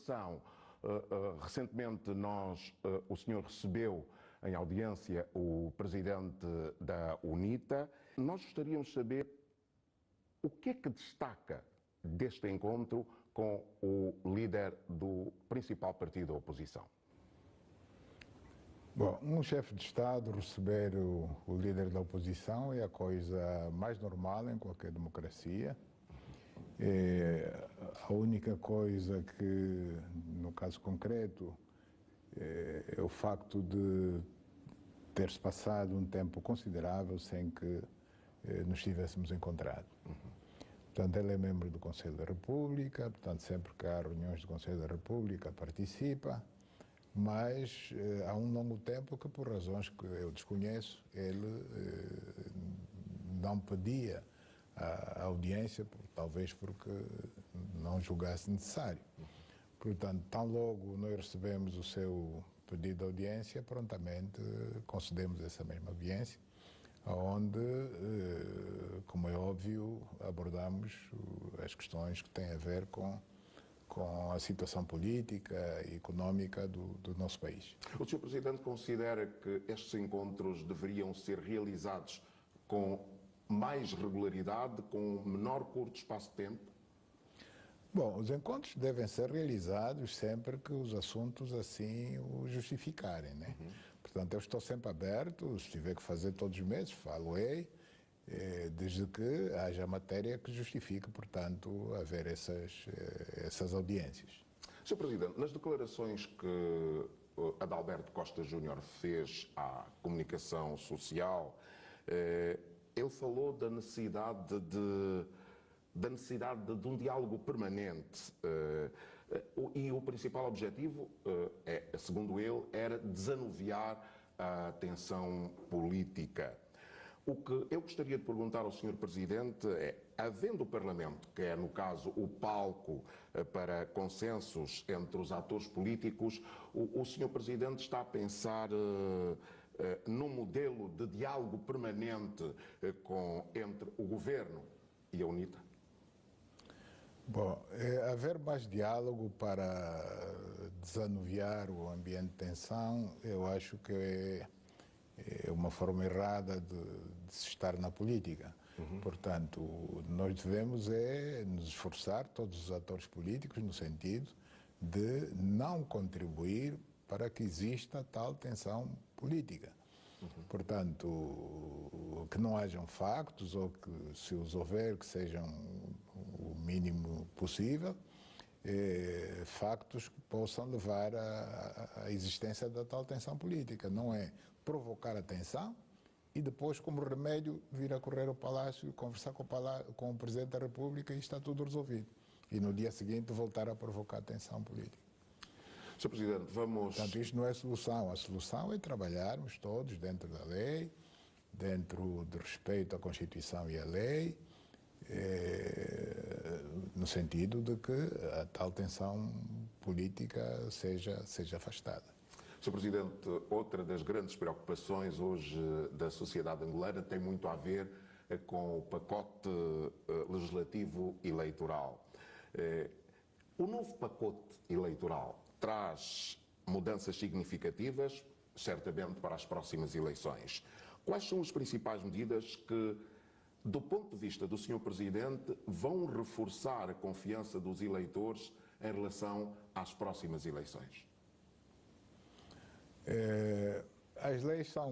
colaboração. Recentemente o senhor recebeu em audiência o presidente da UNITA. Nós gostaríamos de saber o que é que destaca deste encontro com o líder do principal partido da oposição. Bom, um chefe de Estado receber o líder da oposição é a coisa mais normal em qualquer democracia. A única coisa que, no caso concreto, é o facto de ter-se passado um tempo considerável sem que nos tivéssemos encontrado. Portanto, ele é membro do Conselho da República, portanto, sempre que há reuniões do Conselho da República participa, mas há um longo tempo que, por razões que eu desconheço, ele não pedia a audiência, talvez porque não julgasse necessário. Portanto, tão logo nós recebemos o seu pedido de audiência, prontamente concedemos essa mesma audiência, onde, como é óbvio, abordamos as questões que têm a ver com a situação política e económica do nosso país. O Sr. Presidente considera que estes encontros deveriam ser realizados com mais regularidade, com menor curto espaço de tempo? Bom, os encontros devem ser realizados sempre que os assuntos assim o justificarem, né? Portanto, eu estou sempre aberto, se tiver que fazer todos os meses, falo-ei, desde que haja matéria que justifique, portanto, haver essas audiências. Sr. Presidente, nas declarações que Adalberto Costa Júnior fez à comunicação social, ele falou da necessidade de um diálogo permanente e o principal objetivo, segundo ele, era desanuviar a tensão política. O que eu gostaria de perguntar ao Sr. Presidente é, havendo o Parlamento, que é, no caso, o palco para consensos entre os atores políticos, o Sr. Presidente está a pensar num modelo de diálogo permanente entre o Governo e a UNITA? Bom, haver mais diálogo para desanuviar o ambiente de tensão, eu acho que é uma forma errada de se estar na política. Portanto, nós devemos nos esforçar, todos os atores políticos, no sentido de não contribuir para que exista tal tensão política. Portanto, que não hajam factos, ou que, se os houver, que sejam o mínimo possível, factos que possam levar à existência da tal tensão política. Não é provocar a tensão e depois, como remédio, vir a correr ao Palácio e conversar com o Presidente da República e está tudo resolvido. E no dia seguinte voltar a provocar a tensão política. Sr. Presidente, vamos... Portanto, isto não é a solução. A solução é trabalharmos todos dentro da lei, dentro do respeito à Constituição e à lei, no sentido de que a tal tensão política seja afastada. Sr. Presidente, outra das grandes preocupações hoje da sociedade angolana tem muito a ver com o pacote legislativo eleitoral. O novo pacote eleitoral traz mudanças significativas, certamente, para as próximas eleições. Quais são as principais medidas que, do ponto de vista do Sr. Presidente, vão reforçar a confiança dos eleitores em relação às próximas eleições? As leis são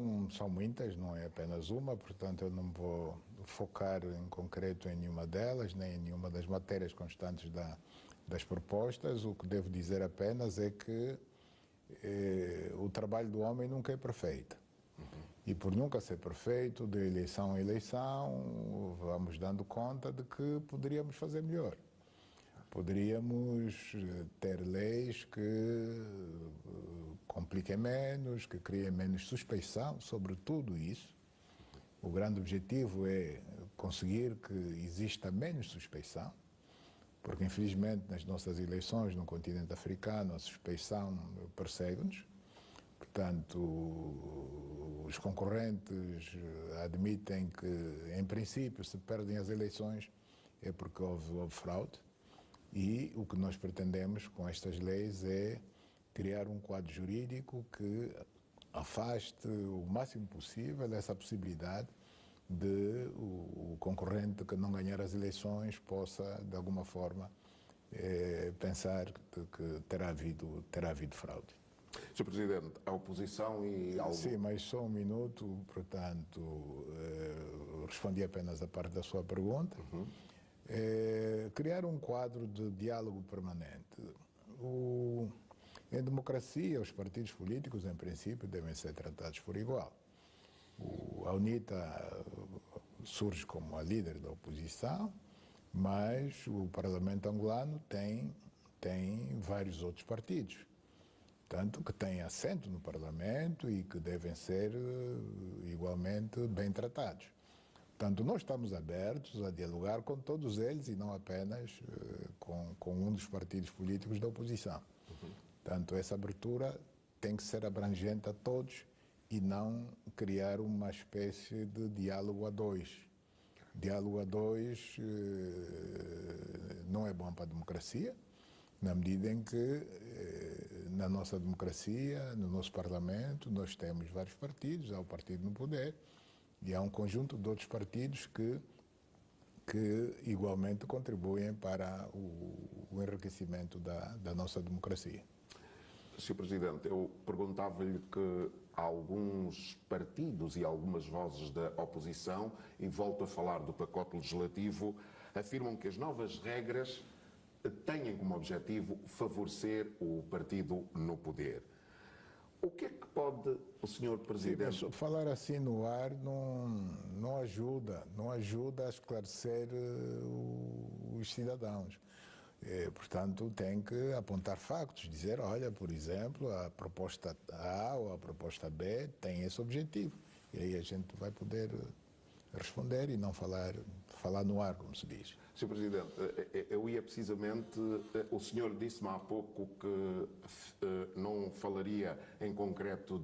muitas, não é apenas uma, portanto eu não vou focar em concreto em nenhuma delas, nem em nenhuma das matérias constantes das propostas. O que devo dizer apenas é que o trabalho do homem nunca é perfeito. E por nunca ser perfeito, de eleição a eleição, vamos dando conta de que poderíamos fazer melhor. Poderíamos ter leis que compliquem menos, que criem menos suspeição sobre tudo isso. O grande objetivo é conseguir que exista menos suspeição, porque infelizmente nas nossas eleições no continente africano a suspeição persegue-nos. Portanto, os concorrentes admitem que, em princípio, se perdem as eleições é porque houve fraude. E o que nós pretendemos com estas leis é criar um quadro jurídico que afaste o máximo possível essa possibilidade de o concorrente que não ganhar as eleições possa, de alguma forma, pensar que terá havido fraude. Sr. Presidente, a oposição e algo... Sim, mas só um minuto, portanto, respondi apenas a parte da sua pergunta. Criar um quadro de diálogo permanente. Em democracia, os partidos políticos, em princípio, devem ser tratados por igual. A UNITA surge como a líder da oposição, mas o Parlamento angolano tem vários outros partidos, tanto que têm assento no Parlamento e que devem ser igualmente bem tratados. Portanto, nós estamos abertos a dialogar com todos eles e não apenas com um dos partidos políticos da oposição. Portanto, essa abertura tem que ser abrangente a todos e não criar uma espécie de diálogo a dois. Diálogo a dois não é bom para a democracia, na medida em que na nossa democracia, no nosso Parlamento, nós temos vários partidos, há o partido no poder e há um conjunto de outros partidos que igualmente contribuem para o enriquecimento da nossa democracia. Sr. Presidente, eu perguntava-lhe que alguns partidos e algumas vozes da oposição, e volto a falar do pacote legislativo, afirmam que as novas regras têm como objetivo favorecer o partido no poder. O que é que pode o Sr. Presidente... Sim, mas falar assim no ar não ajuda a esclarecer os cidadãos. Portanto, tem que apontar factos, dizer, olha, por exemplo, a proposta A ou a proposta B tem esse objetivo. E aí a gente vai poder responder e não falar no ar, como se diz. Sr. Presidente, eu ia precisamente... O senhor disse-me há pouco que não falaria em concreto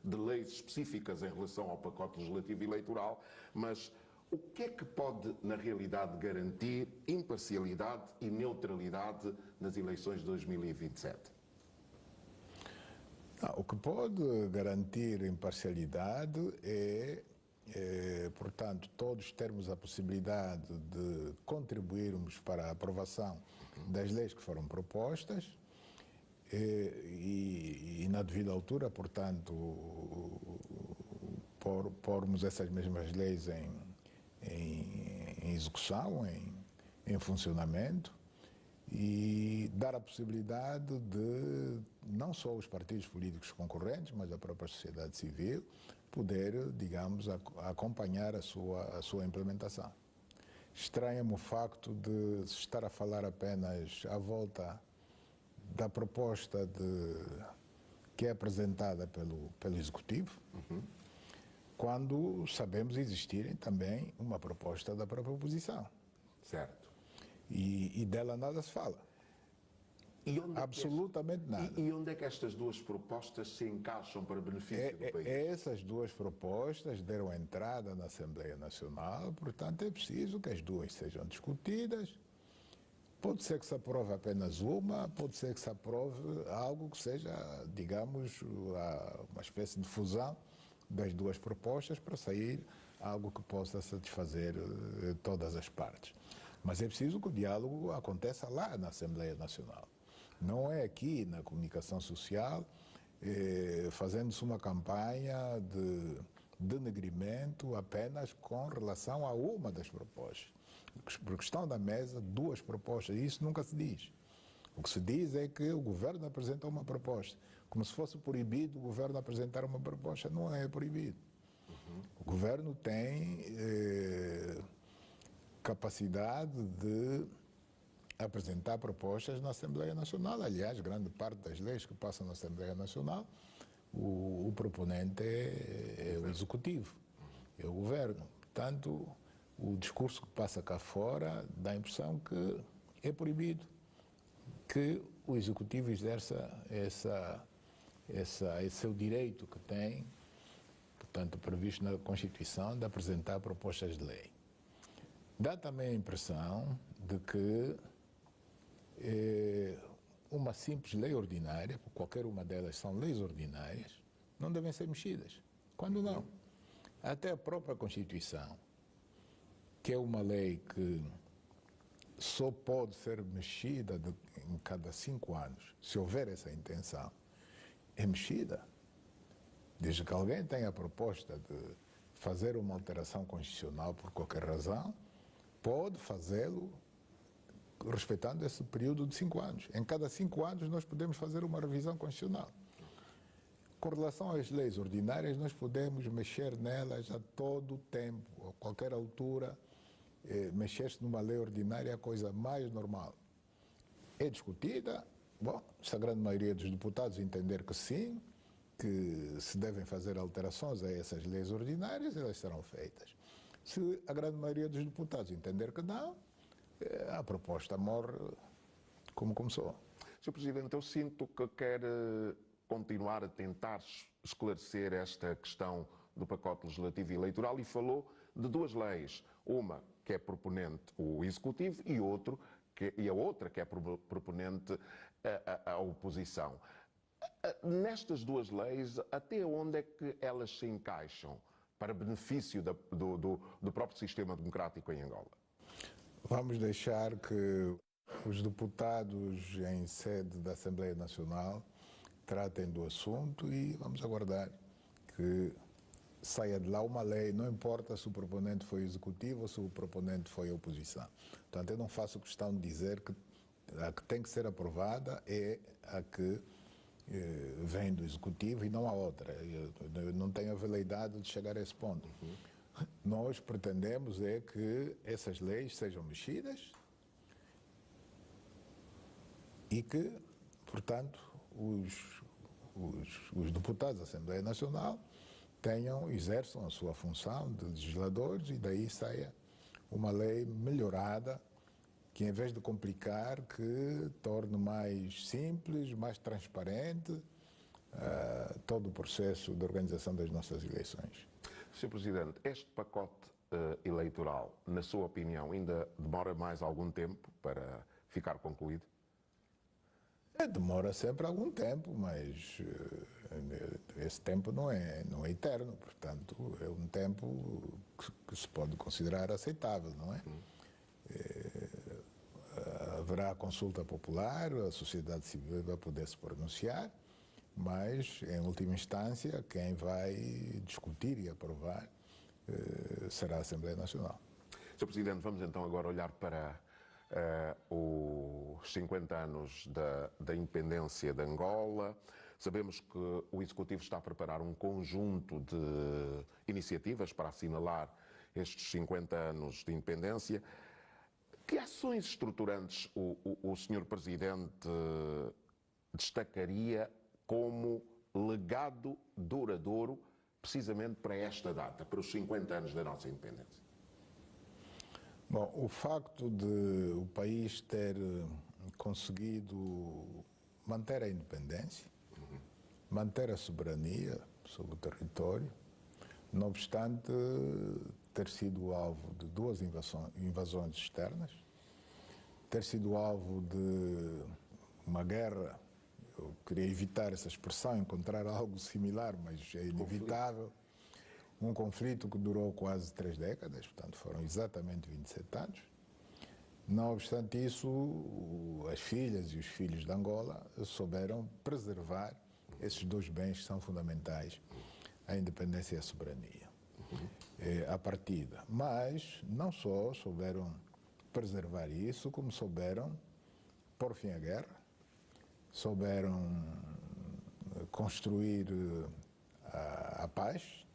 de leis específicas em relação ao pacote legislativo e eleitoral, mas o que é que pode, na realidade, garantir imparcialidade e neutralidade nas eleições de 2027? O que pode garantir imparcialidade portanto, todos termos a possibilidade de contribuirmos para a aprovação das leis que foram propostas e na devida altura, portanto, pormos essas mesmas leis em execução, em funcionamento e dar a possibilidade de não só os partidos políticos concorrentes, mas a própria sociedade civil poder, digamos, acompanhar a sua implementação. Estranha-me o facto de se estar a falar apenas à volta da proposta que é apresentada pelo Executivo, quando sabemos existirem também uma proposta da própria oposição. Certo. E dela nada se fala. Absolutamente nada. E onde é que estas duas propostas se encaixam para benefício do país? Essas duas propostas deram entrada na Assembleia Nacional, portanto é preciso que as duas sejam discutidas. Pode ser que se aprove apenas uma, pode ser que se aprove algo que seja, digamos, uma espécie de fusão das duas propostas para sair algo que possa satisfazer todas as partes. Mas é preciso que o diálogo aconteça lá na Assembleia Nacional. Não é aqui na comunicação social, fazendo-se uma campanha de denegrimento apenas com relação a uma das propostas. Porque estão na mesa duas propostas e isso nunca se diz. O que se diz é que o governo apresenta uma proposta. Como se fosse proibido o governo apresentar uma proposta. Não é proibido. O governo tem capacidade de apresentar propostas na Assembleia Nacional. Aliás, grande parte das leis que passam na Assembleia Nacional, o proponente é o Executivo, é o governo. Portanto, o discurso que passa cá fora dá a impressão que é proibido que o Executivo exerça esse seu direito que tem, portanto, previsto na Constituição, de apresentar propostas de lei. Dá também a impressão de que uma simples lei ordinária, qualquer uma delas são leis ordinárias, não devem ser mexidas. Quando não? Até a própria Constituição, que é uma lei que só pode ser mexida em cada 5 anos, se houver essa intenção, é mexida. Desde que alguém tenha a proposta de fazer uma alteração constitucional por qualquer razão, pode fazê-lo respeitando esse período de 5 anos. Em cada 5 anos nós podemos fazer uma revisão constitucional. Com relação às leis ordinárias, nós podemos mexer nelas a todo o tempo, a qualquer altura. Mexer-se numa lei ordinária é a coisa mais normal. É discutida, bom, se a grande maioria dos deputados entender que sim, que se devem fazer alterações a essas leis ordinárias, elas serão feitas. Se a grande maioria dos deputados entender que não, a proposta morre como começou. Sr. Presidente, eu sinto que quer continuar a tentar esclarecer esta questão do pacote legislativo e eleitoral e falou de 2 leis. Uma que é proponente o Executivo e a outra que é proponente a oposição. Nestas 2 leis, até onde é que elas se encaixam para benefício do próprio sistema democrático em Angola? Vamos deixar que os deputados em sede da Assembleia Nacional tratem do assunto e vamos aguardar que saia de lá uma lei, não importa se o proponente foi o executivo ou se o proponente foi a oposição. Portanto, eu não faço questão de dizer que a que tem que ser aprovada é a que vem do executivo e não a outra. Eu não tenho a veleidade de chegar a esse ponto. Nós pretendemos é que essas leis sejam mexidas e que, portanto, os deputados da Assembleia Nacional exerçam a sua função de legisladores e daí saia uma lei melhorada que, em vez de complicar, que torne mais simples, mais transparente todo o processo de organização das nossas eleições. Sr. Presidente, este pacote eleitoral, na sua opinião, ainda demora mais algum tempo para ficar concluído? Demora sempre algum tempo, mas esse tempo não é eterno, portanto, é um tempo que se pode considerar aceitável, não é? Haverá consulta popular, a sociedade civil vai poder se pronunciar, mas, em última instância, quem vai discutir e aprovar será a Assembleia Nacional. Sr. Presidente, vamos então agora olhar para os 50 anos da independência de Angola. Sabemos que o Executivo está a preparar um conjunto de iniciativas para assinalar estes 50 anos de independência. Que ações estruturantes o Sr. Presidente destacaria como legado duradouro precisamente para esta data, para os 50 anos da nossa independência? Bom, o facto de o país ter conseguido manter a independência, manter a soberania sobre o território, não obstante ter sido alvo de 2 invasões externas, ter sido alvo de uma guerra, eu queria evitar essa expressão, encontrar algo similar, mas é inevitável. Um conflito que durou quase 3 décadas, portanto foram exatamente 27 anos. Não obstante isso, as filhas e os filhos de Angola souberam preservar esses 2 bens que são fundamentais, a independência e a soberania, à partida. Mas não só souberam preservar isso, como souberam pôr fim à guerra, souberam construir a paz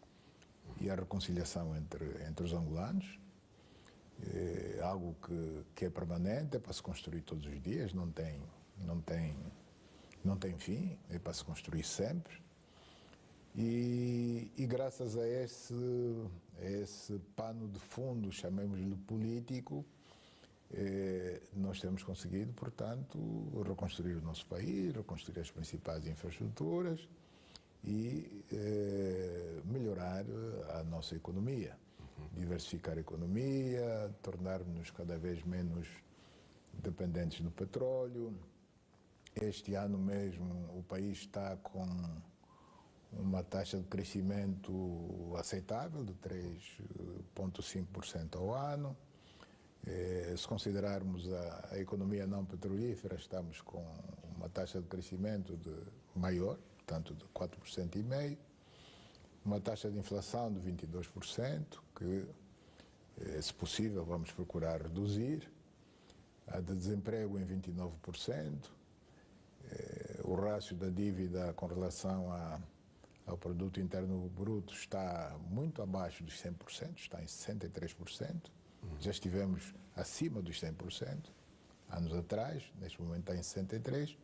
e a reconciliação entre os angolanos, algo que é permanente, é para se construir todos os dias, não tem fim, é para se construir sempre. E graças a esse pano de fundo, chamemos-lhe político, nós temos conseguido, portanto, reconstruir o nosso país, reconstruir as principais infraestruturas e melhorar a nossa economia, diversificar a economia, tornar-nos cada vez menos dependentes do petróleo. Este ano mesmo o país está com uma taxa de crescimento aceitável de 3,5% ao ano. Se considerarmos a economia não petrolífera, estamos com uma taxa de crescimento maior, portanto de 4,5%, uma taxa de inflação de 22%, que, se possível, vamos procurar reduzir, a de desemprego em 29%, o rácio da dívida com relação ao produto interno bruto está muito abaixo dos 100%, está em 63%. Já estivemos acima dos 100% anos atrás, neste momento está em 63%.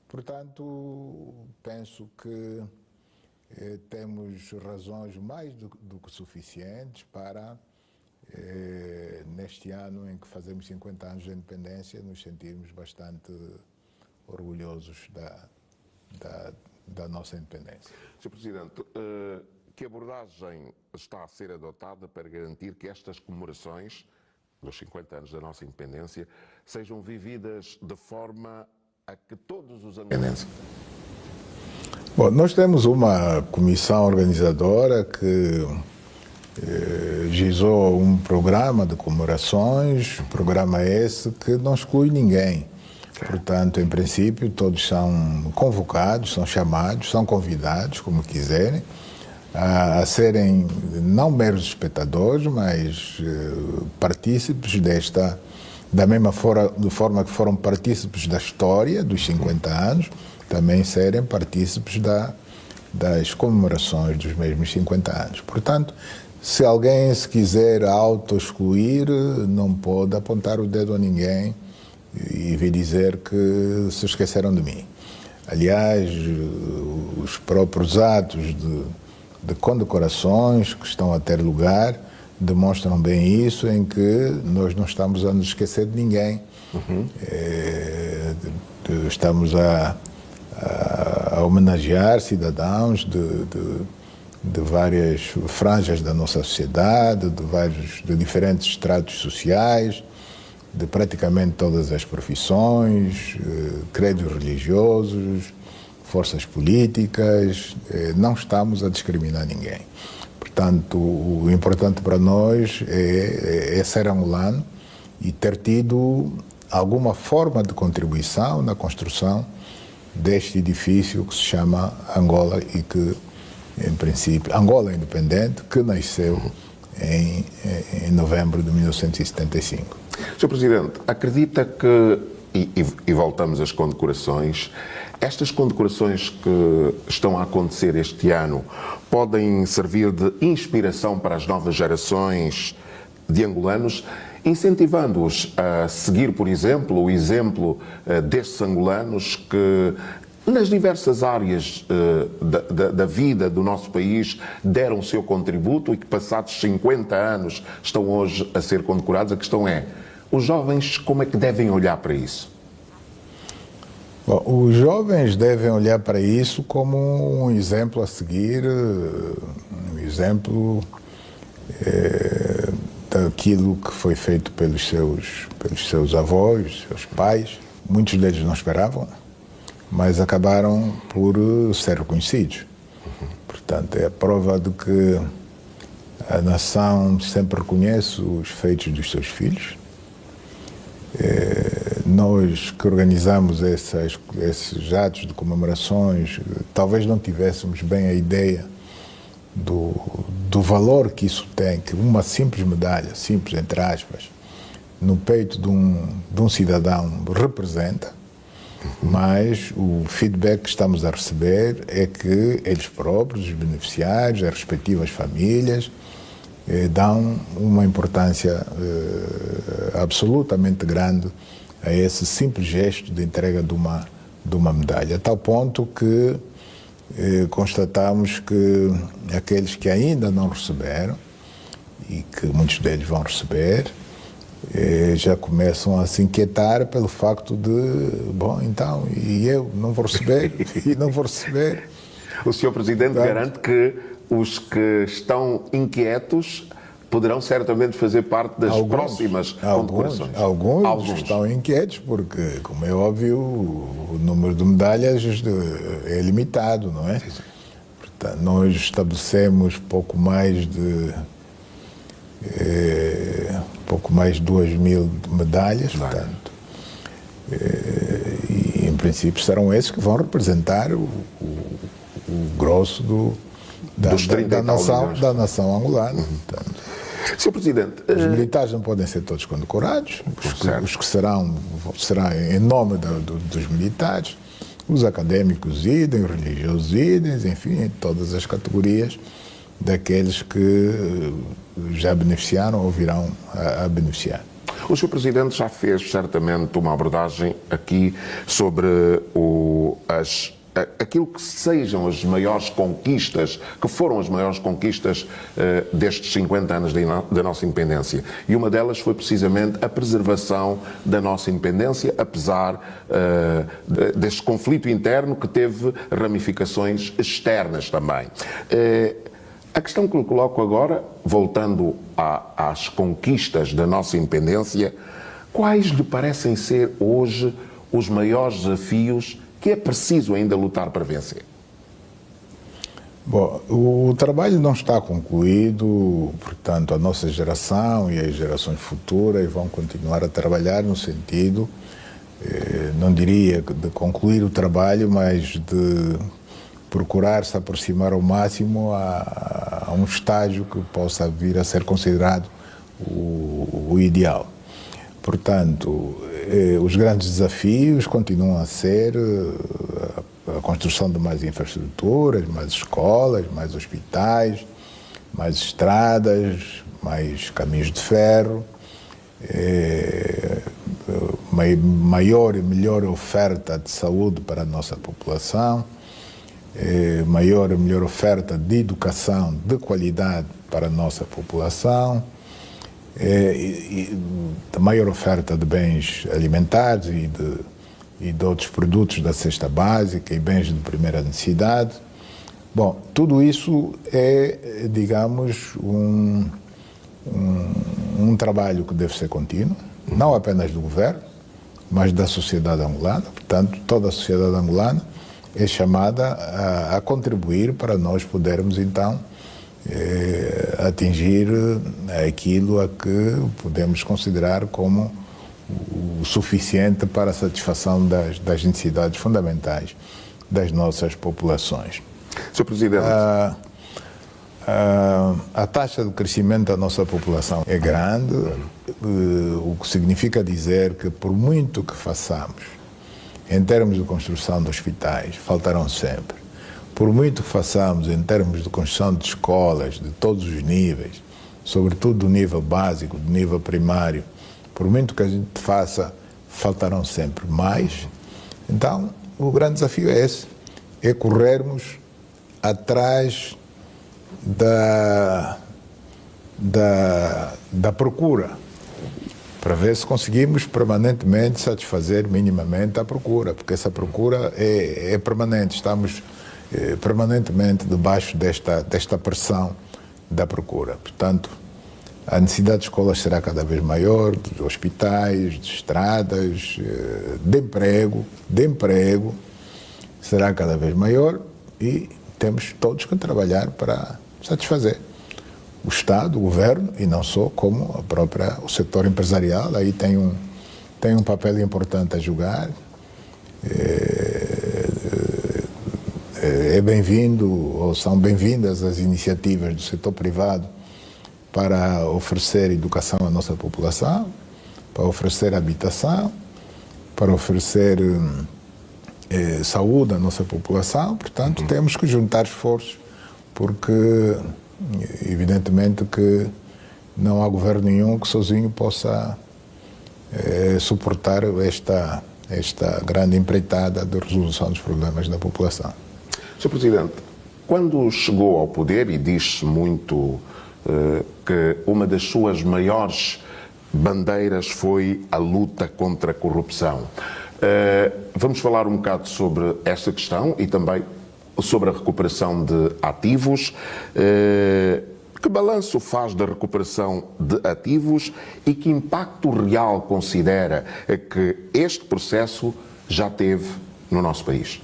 Portanto, penso que temos razões mais do que suficientes para, neste ano em que fazemos 50 anos de independência, nos sentirmos bastante orgulhosos da nossa independência. Sr. Presidente, que abordagem está a ser adotada para garantir que estas comemorações dos 50 anos da nossa independência sejam vividas de forma a que todos os angolanos... Bom, nós temos uma comissão organizadora que gizou um programa de comemorações, programa esse que não exclui ninguém. Portanto, em princípio, todos são convocados, são chamados, são convidados, como quiserem, a serem não meros espectadores, mas partícipes da mesma forma que foram partícipes da história dos 50 anos, também serem partícipes das comemorações dos mesmos 50 anos. Portanto, se alguém se quiser auto-excluir, não pode apontar o dedo a ninguém e vir dizer que se esqueceram de mim. Aliás, os próprios atos de condecorações que estão a ter lugar demonstram bem isso, em que nós não estamos a nos esquecer de ninguém. Estamos a homenagear cidadãos de várias franjas da nossa sociedade, de diferentes estratos sociais, de praticamente todas as profissões, credos religiosos, forças políticas. Não estamos a discriminar ninguém. Portanto, o importante para nós é ser angolano e ter tido alguma forma de contribuição na construção deste edifício que se chama Angola e que, em princípio, Angola Independente, que nasceu em novembro de 1975. Sr. Presidente, acredita que, e voltamos às condecorações, estas condecorações que estão a acontecer este ano podem servir de inspiração para as novas gerações de angolanos, incentivando-os a seguir, por exemplo, o exemplo destes angolanos que, nas diversas áreas da vida do nosso país, deram o seu contributo e que, passados 50 anos, estão hoje a ser condecorados. A questão é, os jovens, como é que devem olhar para isso? Bom, os jovens devem olhar para isso como um exemplo a seguir, um exemplo daquilo que foi feito pelos seus avós, seus pais. Muitos deles não esperavam, mas acabaram por ser reconhecidos. Portanto, é a prova de que a nação sempre reconhece os feitos dos seus filhos. Nós que organizamos esses atos de comemorações, talvez não tivéssemos bem a ideia do valor que isso tem, que uma simples medalha, simples entre aspas, no peito de um cidadão representa, mas o feedback que estamos a receber é que eles próprios, os beneficiários, as respectivas famílias, dão uma importância absolutamente grande a esse simples gesto de entrega de uma medalha, a tal ponto que constatamos que aqueles que ainda não receberam, e que muitos deles vão receber, já começam a se inquietar pelo facto de, bom, então, e eu não vou receber, e não vou receber. O Sr. Presidente garante que os que estão inquietos poderão certamente fazer parte das próximas condecorações. Alguns estão inquietos porque, como é óbvio, o número de medalhas é limitado, não é? Portanto, nós estabelecemos pouco mais de 2.000 medalhas, portanto, e em princípio serão esses que vão representar o grosso da nação angolana. Portanto, Sr. Presidente, os militares não podem ser todos condecorados, os que serão em nome dos militares, os académicos idem, os religiosos idem, enfim, em todas as categorias daqueles que já beneficiaram ou virão a beneficiar. O Sr. Presidente já fez certamente uma abordagem aqui sobre aquilo que sejam as maiores conquistas, que foram as maiores conquistas destes 50 anos da nossa independência. E uma delas foi precisamente a preservação da nossa independência, apesar deste conflito interno que teve ramificações externas também. A questão que lhe coloco agora, voltando às conquistas da nossa independência, quais lhe parecem ser hoje os maiores desafios que é preciso ainda lutar para vencer? Bom, o trabalho não está concluído, portanto, a nossa geração e as gerações futuras vão continuar a trabalhar no sentido, não diria de concluir o trabalho, mas de procurar se aproximar ao máximo a um estágio que possa vir a ser considerado o ideal. Portanto, os grandes desafios continuam a ser a construção de mais infraestruturas, mais escolas, mais hospitais, mais estradas, mais caminhos de ferro, maior e melhor oferta de saúde para a nossa população, maior e melhor oferta de educação de qualidade para a nossa população, maior oferta de bens alimentares e de outros produtos da cesta básica e bens de primeira necessidade. Bom, tudo isso é, digamos, um trabalho que deve ser contínuo, não apenas do governo, mas da sociedade angolana. Portanto, toda a sociedade angolana é chamada a contribuir para nós podermos, então, atingir aquilo a que podemos considerar como o suficiente para a satisfação das necessidades fundamentais das nossas populações. Sr. Presidente. A taxa de crescimento da nossa população é grande, o que significa dizer que, por muito que façamos em termos de construção de hospitais, faltarão sempre. Por muito que façamos em termos de construção de escolas de todos os níveis, sobretudo do nível básico, do nível primário, por muito que a gente faça, faltarão sempre mais. Então, o grande desafio é esse, é corrermos atrás da procura, para ver se conseguimos permanentemente satisfazer minimamente a procura, porque essa procura é permanente, estamos permanentemente debaixo desta pressão da procura. Portanto, a necessidade de escolas será cada vez maior, de hospitais, de estradas, de emprego será cada vez maior e temos todos que trabalhar para satisfazer. O Estado, o Governo, e não só, como o setor empresarial, aí tem um papel importante a jogar. É bem-vindo, ou são bem-vindas as iniciativas do setor privado para oferecer educação à nossa população, para oferecer habitação, para oferecer saúde à nossa população. Portanto, temos que juntar esforços, porque evidentemente que não há governo nenhum que sozinho possa suportar esta grande empreitada de resolução dos problemas da população. Sr. Presidente, quando chegou ao poder, e diz-se muito que uma das suas maiores bandeiras foi a luta contra a corrupção. Vamos falar um bocado sobre esta questão e também sobre a recuperação de ativos. Que balanço faz da recuperação de ativos e que impacto real considera que este processo já teve no nosso país?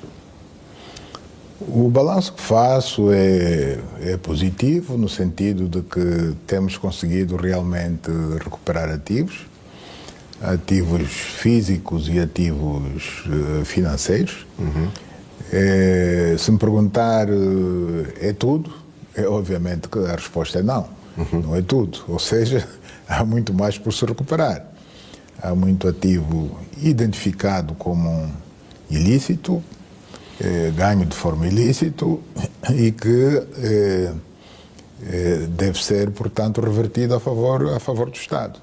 O balanço que faço é positivo, no sentido de que temos conseguido realmente recuperar ativos físicos e ativos financeiros. Se me perguntar, é tudo? Obviamente que a resposta é não. Não é tudo. Ou seja, há muito mais por se recuperar. Há muito ativo identificado como ilícito, ganho de forma ilícita e que deve ser, portanto, revertido a favor do Estado.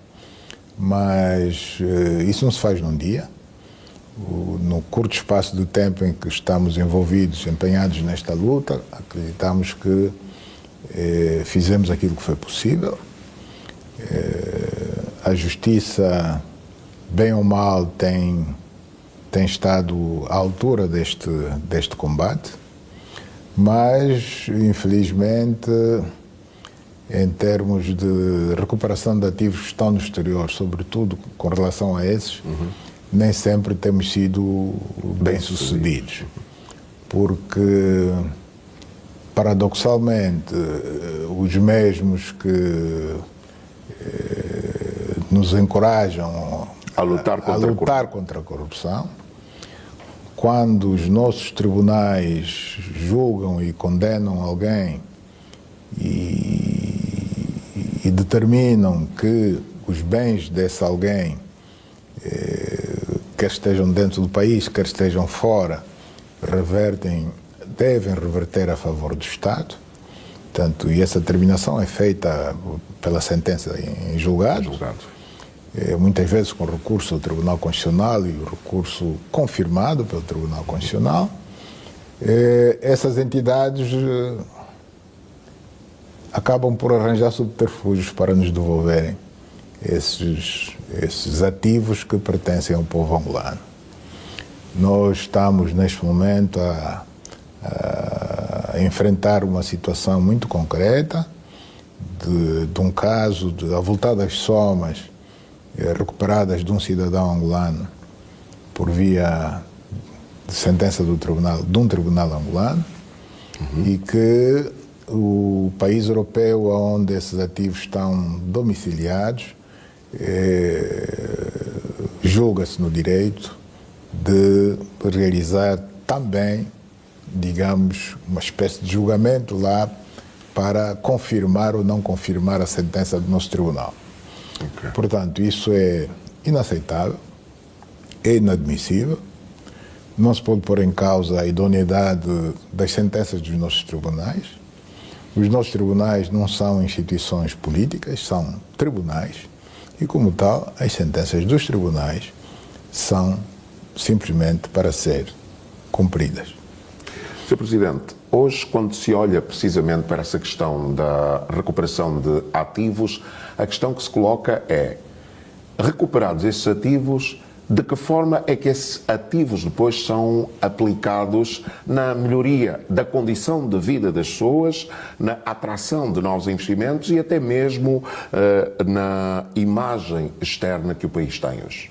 Mas isso não se faz num dia. No curto espaço de tempo em que estamos envolvidos, empenhados nesta luta, acreditamos que fizemos aquilo que foi possível. A Justiça, bem ou mal, tem estado à altura deste combate, mas, infelizmente, em termos de recuperação de ativos que estão no exterior, sobretudo com relação a esses, nem sempre temos sido bem-sucedidos. Porque, paradoxalmente, os mesmos que nos encorajam a lutar contra a corrupção, quando os nossos tribunais julgam e condenam alguém e determinam que os bens desse alguém, quer estejam dentro do país, quer estejam fora, devem reverter a favor do Estado. Portanto, e essa determinação é feita pela sentença em julgado. Muitas vezes com recurso ao Tribunal Constitucional e o recurso confirmado pelo Tribunal Constitucional. Essas entidades acabam por arranjar subterfúgios para nos devolverem esses ativos que pertencem ao povo angolano. Nós estamos, neste momento, a enfrentar uma situação muito concreta de um caso de avultadas somas recuperadas de um cidadão angolano por via de sentença de um tribunal angolano, e que o país europeu onde esses ativos estão domiciliados julga-se no direito de realizar também, digamos, uma espécie de julgamento lá para confirmar ou não confirmar a sentença do nosso tribunal. Portanto, isso é inaceitável, é inadmissível, não se pode pôr em causa a idoneidade das sentenças dos nossos tribunais. Os nossos tribunais não são instituições políticas, são tribunais, e como tal, as sentenças dos tribunais são simplesmente para ser cumpridas. Sr. Presidente, hoje, quando se olha precisamente para essa questão da recuperação de ativos, a questão que se coloca é, recuperados esses ativos, de que forma é que esses ativos depois são aplicados na melhoria da condição de vida das pessoas, na atração de novos investimentos e até mesmo na imagem externa que o país tem hoje?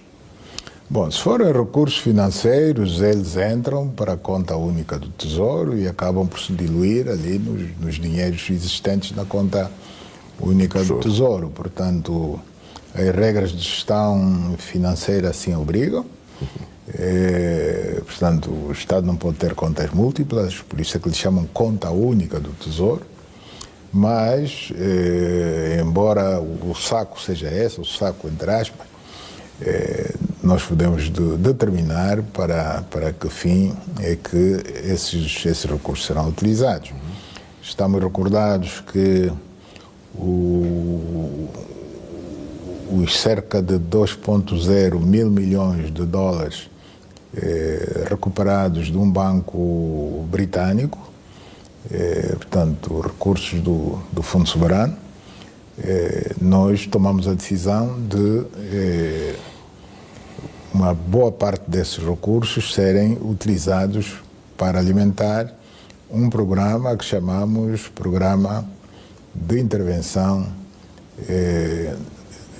Bom, se forem recursos financeiros, eles entram para a conta única do Tesouro e acabam por se diluir ali nos dinheiros existentes na conta única do Tesouro. Portanto, as regras de gestão financeira assim obrigam. Portanto, o Estado não pode ter contas múltiplas, por isso é que eles chamam conta única do Tesouro. Mas, embora o saco seja esse, o saco entre aspas, nós podemos determinar para que fim é que esses recursos serão utilizados. Estamos recordados que os cerca de 2,0 mil milhões de dólares recuperados de um banco britânico, portanto, recursos do Fundo Soberano, nós tomamos a decisão de uma boa parte desses recursos serem utilizados para alimentar um programa que chamamos Programa de intervenção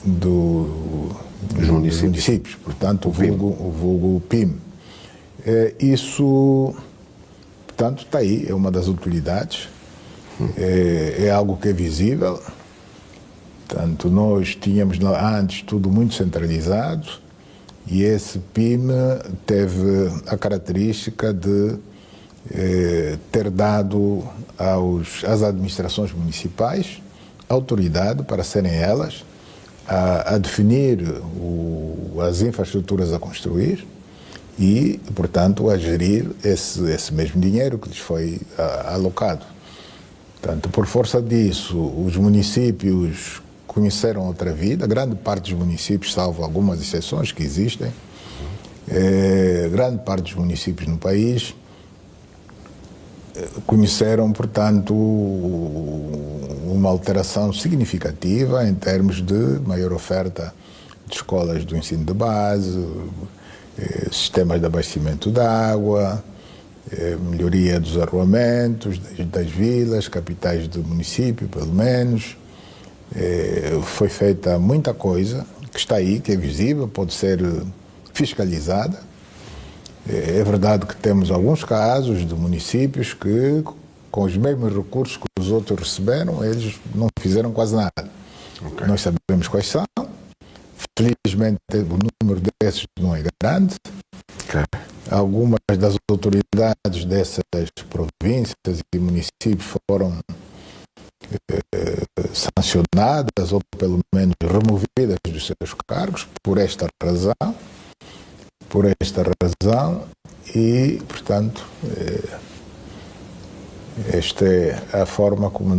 dos municípios, portanto, o vulgo PIM. Isso, portanto, está aí, é uma das utilidades, é algo que é visível. Portanto, nós tínhamos antes tudo muito centralizado e esse PIM teve a característica de ter dado às administrações municipais autoridade para serem elas a definir as infraestruturas a construir e, portanto, a gerir esse mesmo dinheiro que lhes foi alocado. Portanto, por força disso, os municípios conheceram outra vida, grande parte dos municípios, salvo algumas exceções que existem, grande parte dos municípios no país conheceram, portanto, uma alteração significativa em termos de maior oferta de escolas do ensino de base, sistemas de abastecimento de água, melhoria dos arruamentos das vilas, capitais do município, pelo menos. Foi feita muita coisa que está aí, que é visível, pode ser fiscalizada. É verdade que temos alguns casos de municípios que, com os mesmos recursos que os outros receberam, eles não fizeram quase nada. Okay. Nós sabemos quais são. Felizmente, o número desses não é grande. Okay. Algumas das autoridades dessas províncias e municípios foram sancionadas ou, pelo menos, removidas dos seus cargos por esta razão. E, portanto, esta é a forma como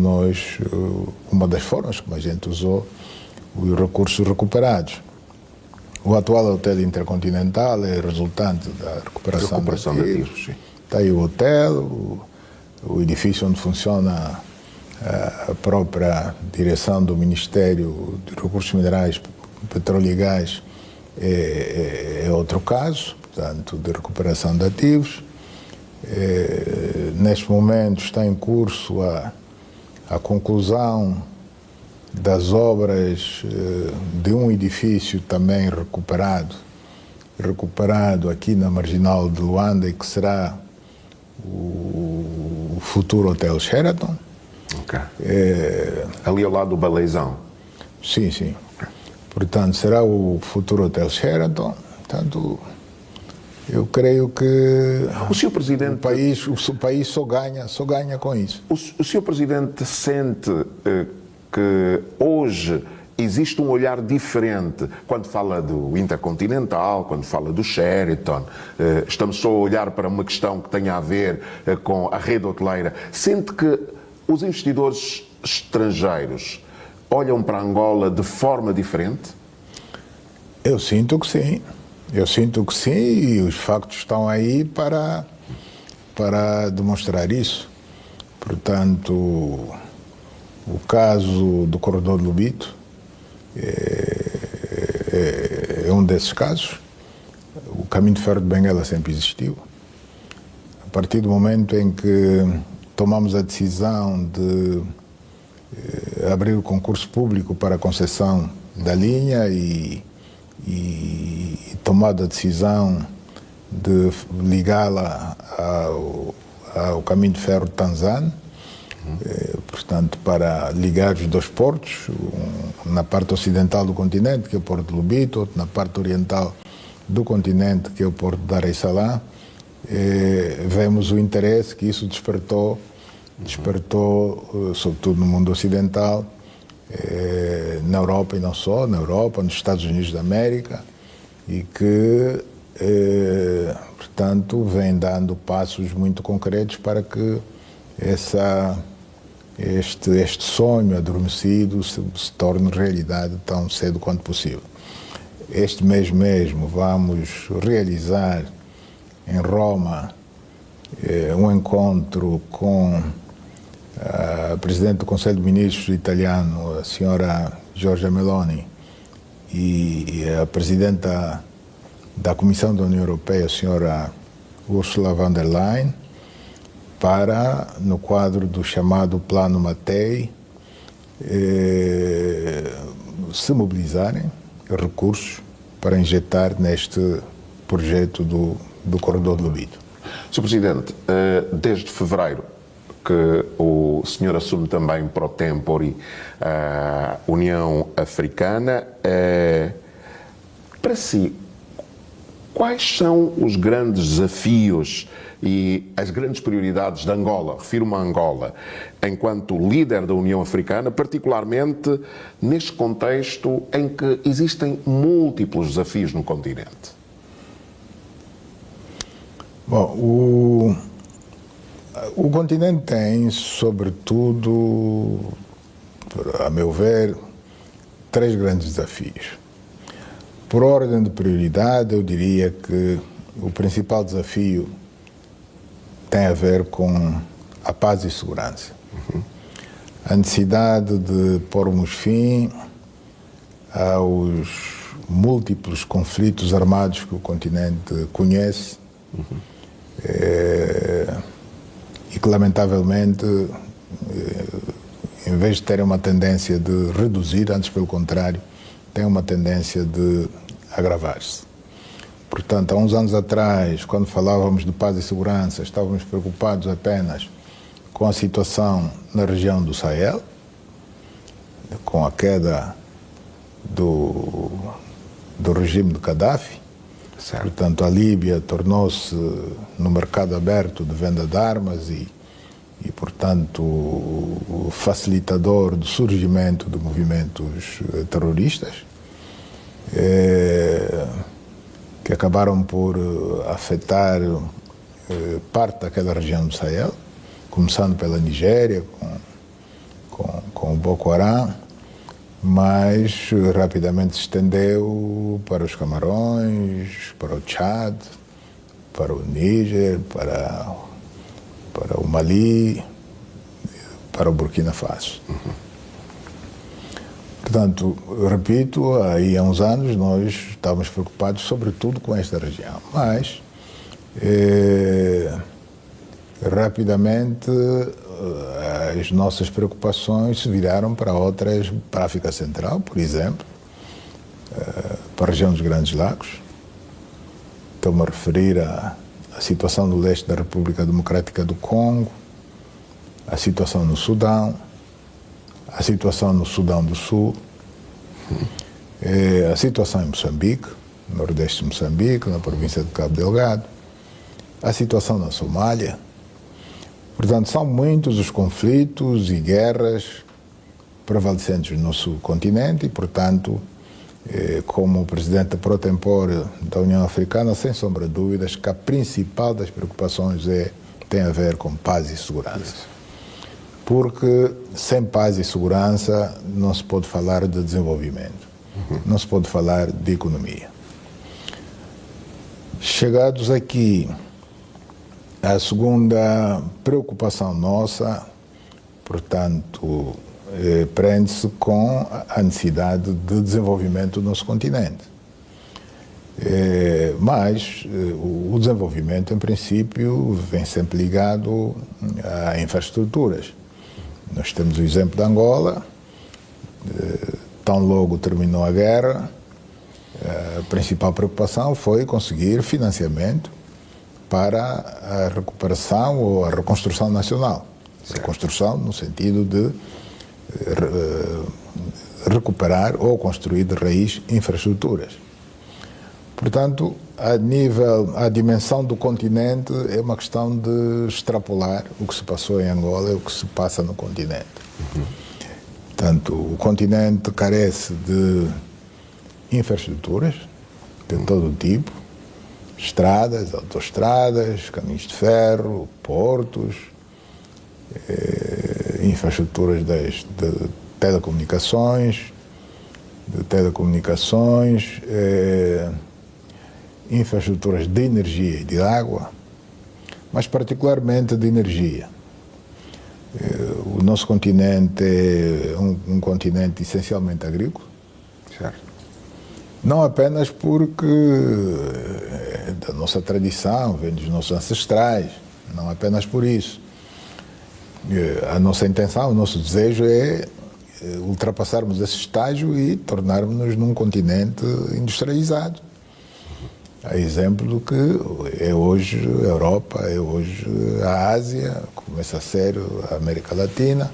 uma das formas como a gente usou os recursos recuperados. O atual hotel intercontinental é resultante da recuperação de ativos. Está aí o hotel, o edifício onde funciona a própria direção do Ministério de Recursos Minerais, Petróleo e Gás, é outro caso, portanto, de recuperação de ativos. Neste momento está em curso a conclusão das obras de um edifício também recuperado aqui na Marginal de Luanda, e que será o futuro Hotel Sheraton. Okay. Ali ao lado do Baleizão. Sim, sim. Portanto, será o futuro Hotel Sheraton. Portanto, eu creio que o Sr. Presidente, o país só ganha com isso. O Sr. Presidente sente que hoje existe um olhar diferente quando fala do Intercontinental, quando fala do Sheraton? Estamos só a olhar para uma questão que tenha a ver com a rede hoteleira. Sente que os investidores estrangeiros olham para Angola de forma diferente? Eu sinto que sim. E os factos estão aí para demonstrar isso. Portanto, o caso do corredor de Lobito é um desses casos. O caminho de ferro de Benguela sempre existiu. A partir do momento em que tomamos a decisão de abrir o concurso público para a concessão da linha e tomado a decisão de ligá-la ao caminho de ferro de Tanzânia, portanto, para ligar os dois portos, na parte ocidental do continente, que é o Porto de Lobito, outro na parte oriental do continente, que é o Porto de Dar es Salaam, vemos o interesse que isso despertou, sobretudo no mundo ocidental, na Europa e não só, na Europa, nos Estados Unidos da América, e que, portanto, vem dando passos muito concretos para que este sonho adormecido se torne realidade tão cedo quanto possível. Este mês mesmo vamos realizar em Roma um encontro com a Presidente do Conselho de Ministros italiano, a senhora Giorgia Meloni, e a Presidenta da Comissão da União Europeia, a senhora Ursula von der Leyen, para, no quadro do chamado Plano Mattei, se mobilizarem recursos para injetar neste projeto do corredor de Lobito. Sr. Presidente, desde fevereiro que o senhor assume também pro tempore a União Africana, para si, quais são os grandes desafios e as grandes prioridades de Angola, refiro-me a Angola, enquanto líder da União Africana, particularmente neste contexto em que existem múltiplos desafios no continente? Bom, o continente tem, sobretudo, a meu ver, 3 grandes desafios. Por ordem de prioridade, eu diria que o principal desafio tem a ver com a paz e segurança. A necessidade de pormos fim aos múltiplos conflitos armados que o continente conhece e que, lamentavelmente, em vez de terem uma tendência de reduzir, antes pelo contrário, têm uma tendência de agravar-se. Portanto, há uns anos atrás, quando falávamos de paz e segurança, estávamos preocupados apenas com a situação na região do Sahel, com a queda do regime de Gaddafi. Certo. Portanto, a Líbia tornou-se no mercado aberto de venda de armas e portanto, o facilitador do surgimento de movimentos terroristas, que acabaram por afetar parte daquela região do Sahel, começando pela Nigéria, com o Boko Haram, mas rapidamente se estendeu para os Camarões, para o Tchad, para o Níger, para o Mali, para o Burkina Faso. Portanto, repito, aí há uns anos nós estávamos preocupados sobretudo com esta região, mas rapidamente as nossas preocupações se viraram para outras, para a África Central, por exemplo, para a região dos Grandes Lagos. Estou-me a referir à situação do leste da República Democrática do Congo, a situação no Sudão, a situação no Sudão do Sul, a situação em Moçambique, no nordeste de Moçambique, na província de Cabo Delgado, a situação na Somália. Portanto, são muitos os conflitos e guerras prevalecentes no nosso continente e, portanto, como presidente pro tempore da União Africana, sem sombra de dúvidas que a principal das preocupações tem a ver com paz e segurança. Porque sem paz e segurança não se pode falar de desenvolvimento, não se pode falar de economia. Chegados aqui, a segunda preocupação nossa, portanto, prende-se com a necessidade de desenvolvimento do nosso continente. Mas o desenvolvimento, em princípio, vem sempre ligado a infraestruturas. Nós temos o exemplo de Angola, tão logo terminou a guerra, a principal preocupação foi conseguir financiamento para a recuperação ou a reconstrução nacional. Certo. Reconstrução no sentido de recuperar ou construir de raiz infraestruturas. Portanto, a dimensão do continente é uma questão de extrapolar o que se passou em Angola e o que se passa no continente. Portanto, o continente carece de infraestruturas de todo o tipo, estradas, autoestradas, caminhos de ferro, portos, infraestruturas de telecomunicações, infraestruturas de energia e de água, mas particularmente de energia. O nosso continente é um continente essencialmente agrícola. Certo. Não apenas porque é da nossa tradição, vem dos nossos ancestrais, não apenas por isso. A nossa intenção, o nosso desejo é ultrapassarmos esse estágio e tornarmos-nos num continente industrializado. A exemplo do que é hoje a Europa, é hoje a Ásia, começa a ser a América Latina.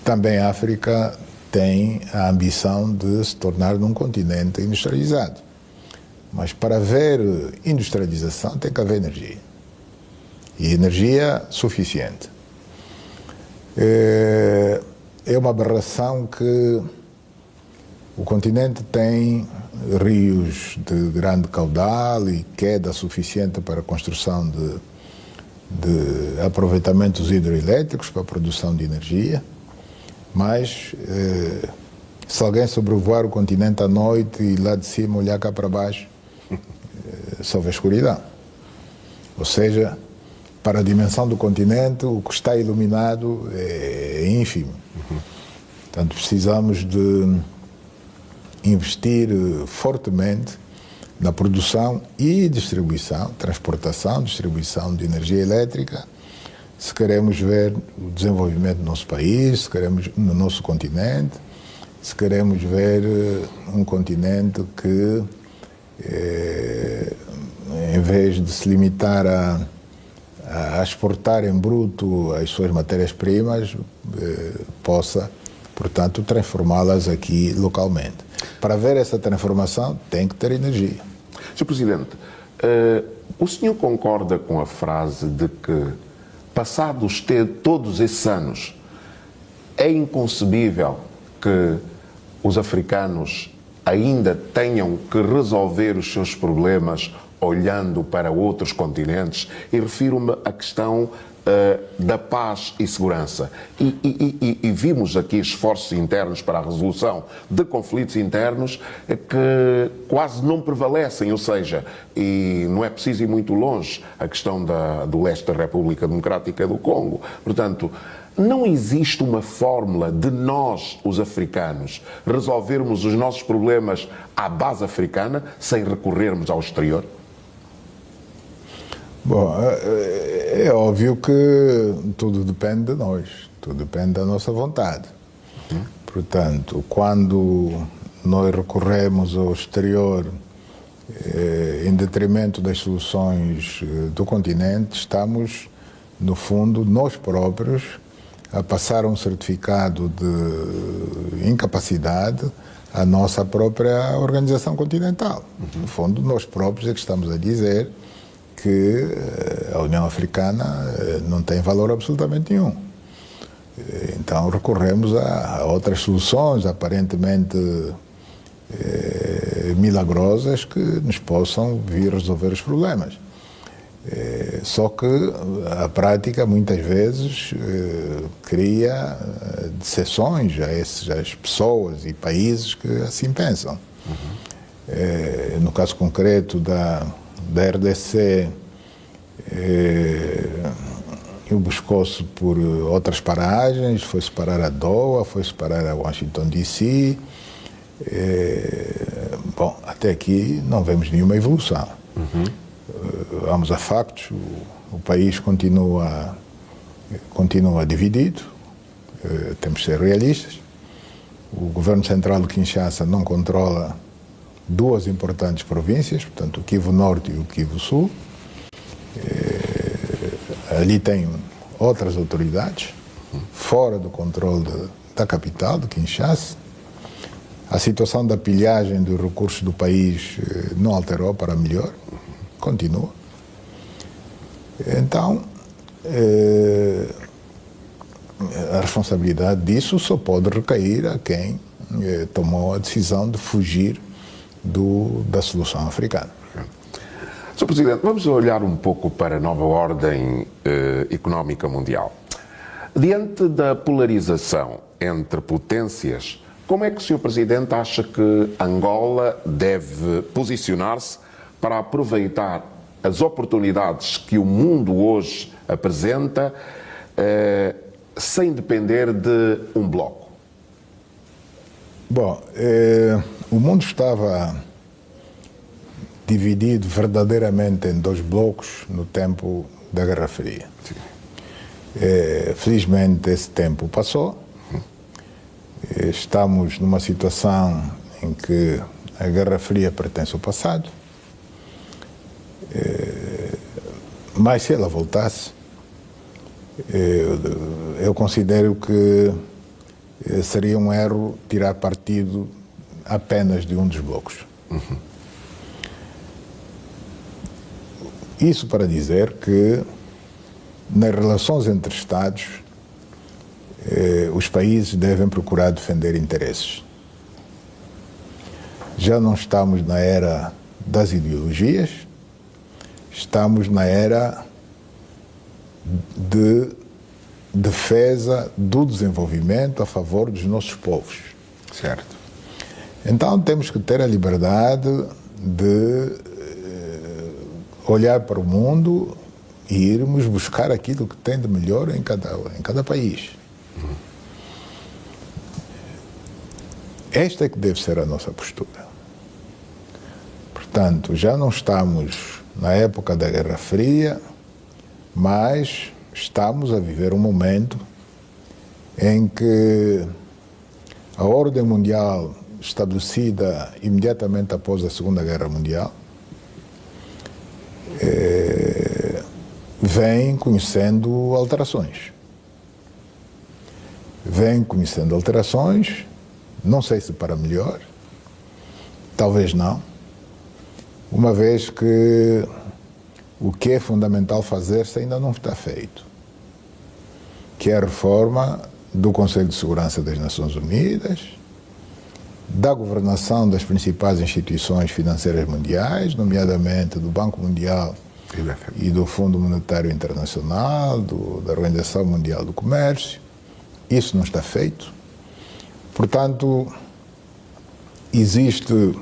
Também a África tem a ambição de se tornar num continente industrializado. Mas para haver industrialização tem que haver energia. E energia suficiente. É uma aberração que o continente tem rios de grande caudal e queda suficiente para a construção de aproveitamentos hidroelétricos para a produção de energia, mas se alguém sobrevoar o continente à noite e lá de cima olhar cá para baixo, só vê escuridão. Ou seja, para a dimensão do continente, o que está iluminado é ínfimo. Portanto, precisamos de investir fortemente na produção e distribuição, transportação, distribuição de energia elétrica, se queremos ver o desenvolvimento do nosso país, se queremos no nosso continente, se queremos ver um continente que, em vez de se limitar a exportar em bruto as suas matérias-primas, possa, portanto, transformá-las aqui localmente. Para ver essa transformação, tem que ter energia. Sr. Presidente, o senhor concorda com a frase de que, passados todos esses anos, é inconcebível que os africanos ainda tenham que resolver os seus problemas olhando para outros continentes? E refiro-me à questão da paz e segurança. E vimos aqui esforços internos para a resolução de conflitos internos que quase não prevalecem, ou seja, e não é preciso ir muito longe, a questão do leste da República Democrática do Congo. Portanto, não existe uma fórmula de nós, os africanos, resolvermos os nossos problemas à base africana sem recorrermos ao exterior? Bom, é óbvio que tudo depende de nós, tudo depende da nossa vontade. Portanto, quando nós recorremos ao exterior em detrimento das soluções do continente, estamos, no fundo, nós próprios a passar um certificado de incapacidade à nossa própria organização continental. No fundo, nós próprios é que estamos a dizer que a União Africana não tem valor absolutamente nenhum. Então recorremos a outras soluções aparentemente milagrosas que nos possam vir resolver os problemas. Só que a prática muitas vezes cria decepções a essas pessoas e países que assim pensam. No caso concreto da RDC, buscou-se por outras paragens, foi-se parar a Doha, foi-se parar a Washington, D.C. Bom, até aqui não vemos nenhuma evolução. Vamos a factos, o país continua dividido, temos que ser realistas. O governo central de Kinshasa não controla duas importantes províncias, portanto, o Kivu Norte e o Kivu Sul. Ali tem outras autoridades, fora do controle da capital, de Kinshasa. A situação da pilhagem dos recursos do país não alterou para melhor, continua. Então, a responsabilidade disso só pode recair a quem tomou a decisão de fugir da solução africana. Sr. Presidente, vamos olhar um pouco para a nova ordem económica mundial. Diante da polarização entre potências, como é que o Sr. Presidente acha que Angola deve posicionar-se para aproveitar as oportunidades que o mundo hoje apresenta sem depender de um bloco? Bom, o mundo estava dividido verdadeiramente em dois blocos no tempo da Guerra Fria. Felizmente esse tempo passou. Estamos numa situação em que a Guerra Fria pertence ao passado, mas se ela voltasse, eu considero que seria um erro tirar partido apenas de um dos blocos. Isso para dizer que nas relações entre Estados, os países devem procurar defender interesses. Já não estamos na era das ideologias, estamos na era de defesa do desenvolvimento a favor dos nossos povos. Certo. Então temos que ter a liberdade de olhar para o mundo e irmos buscar aquilo que tem de melhor em cada país. Esta é que deve ser a nossa postura. Portanto, já não estamos na época da Guerra Fria, mas estamos a viver um momento em que a ordem mundial estabelecida imediatamente após a Segunda Guerra Mundial vem conhecendo alterações. Vem conhecendo alterações, não sei se para melhor, talvez não, uma vez que o que é fundamental fazer-se ainda não está feito, que é a reforma do Conselho de Segurança das Nações Unidas, da governação das principais instituições financeiras mundiais, nomeadamente do Banco Mundial e do Fundo Monetário Internacional, da Organização Mundial do Comércio. Isso não está feito. Portanto, existe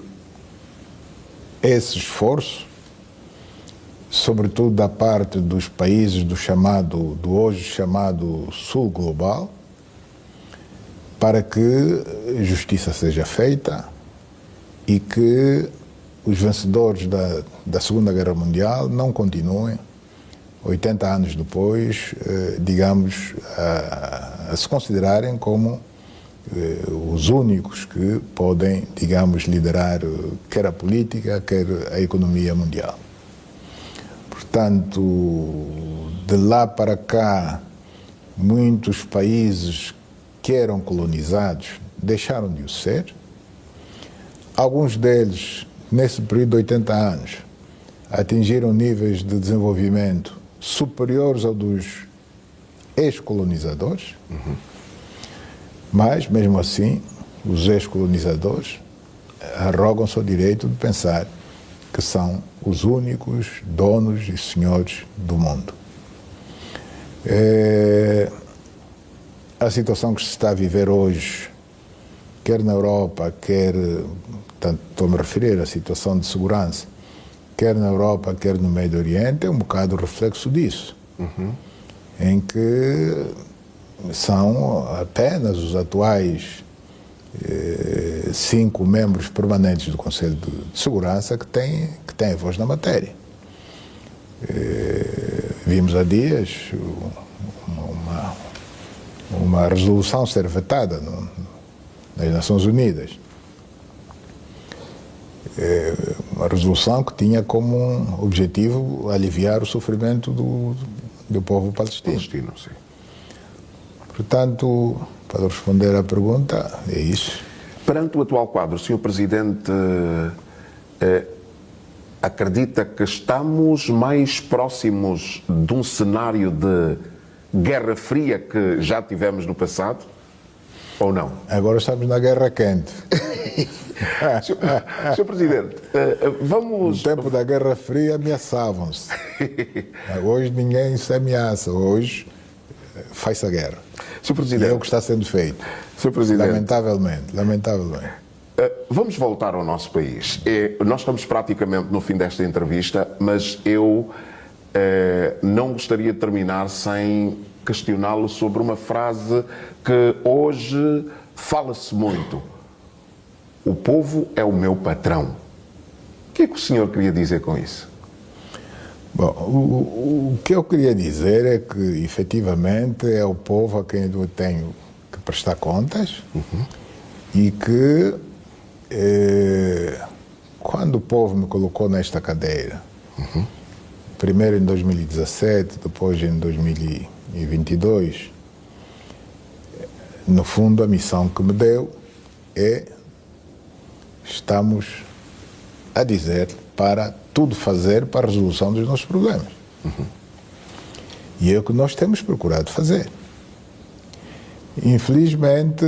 esse esforço, sobretudo da parte dos países do hoje chamado Sul Global, para que justiça seja feita e que os vencedores da Segunda Guerra Mundial não continuem, 80 anos depois, digamos, a se considerarem como os únicos que podem, digamos, liderar quer a política, quer a economia mundial. Portanto, de lá para cá, muitos países que eram colonizados deixaram de o ser. Alguns deles, nesse período de 80 anos, atingiram níveis de desenvolvimento superiores ao dos ex-colonizadores. Mas, mesmo assim, os ex-colonizadores arrogam-se o direito de pensar que são os únicos donos e senhores do mundo. A situação que se está a viver hoje, quer na Europa, quer, portanto, estou-me a referir à situação de segurança, quer na Europa, quer no Médio Oriente, é um bocado reflexo disso, em que são apenas os atuais 5 membros permanentes do Conselho de Segurança que têm voz na matéria. Vimos há dias uma resolução ser vetada nas Nações Unidas. Uma resolução que tinha como objetivo aliviar o sofrimento do povo palestino. Sim. Portanto, para responder à pergunta, é isso. Perante o atual quadro, o Sr. Presidente acredita que estamos mais próximos de um cenário de Guerra Fria que já tivemos no passado, ou não? Agora estamos na Guerra Quente. Sr. Presidente, vamos... No tempo da Guerra Fria ameaçavam-se. Hoje ninguém se ameaça. Hoje faz-se a guerra. Sr. Presidente, e é o que está sendo feito. Sr. Presidente, lamentavelmente. Vamos voltar ao nosso país. Nós estamos praticamente no fim desta entrevista, mas eu não gostaria de terminar sem questioná-lo sobre uma frase que hoje fala-se muito. O povo é o meu patrão. O que é que o senhor queria dizer com isso? Bom, o que eu queria dizer é que, efetivamente, é o povo a quem eu tenho que prestar contas e que, quando o povo me colocou nesta cadeira, primeiro em 2017, depois em 2022, no fundo, a missão que me deu é: estamos a dizer para tudo fazer para a resolução dos nossos problemas. E é o que nós temos procurado fazer. Infelizmente,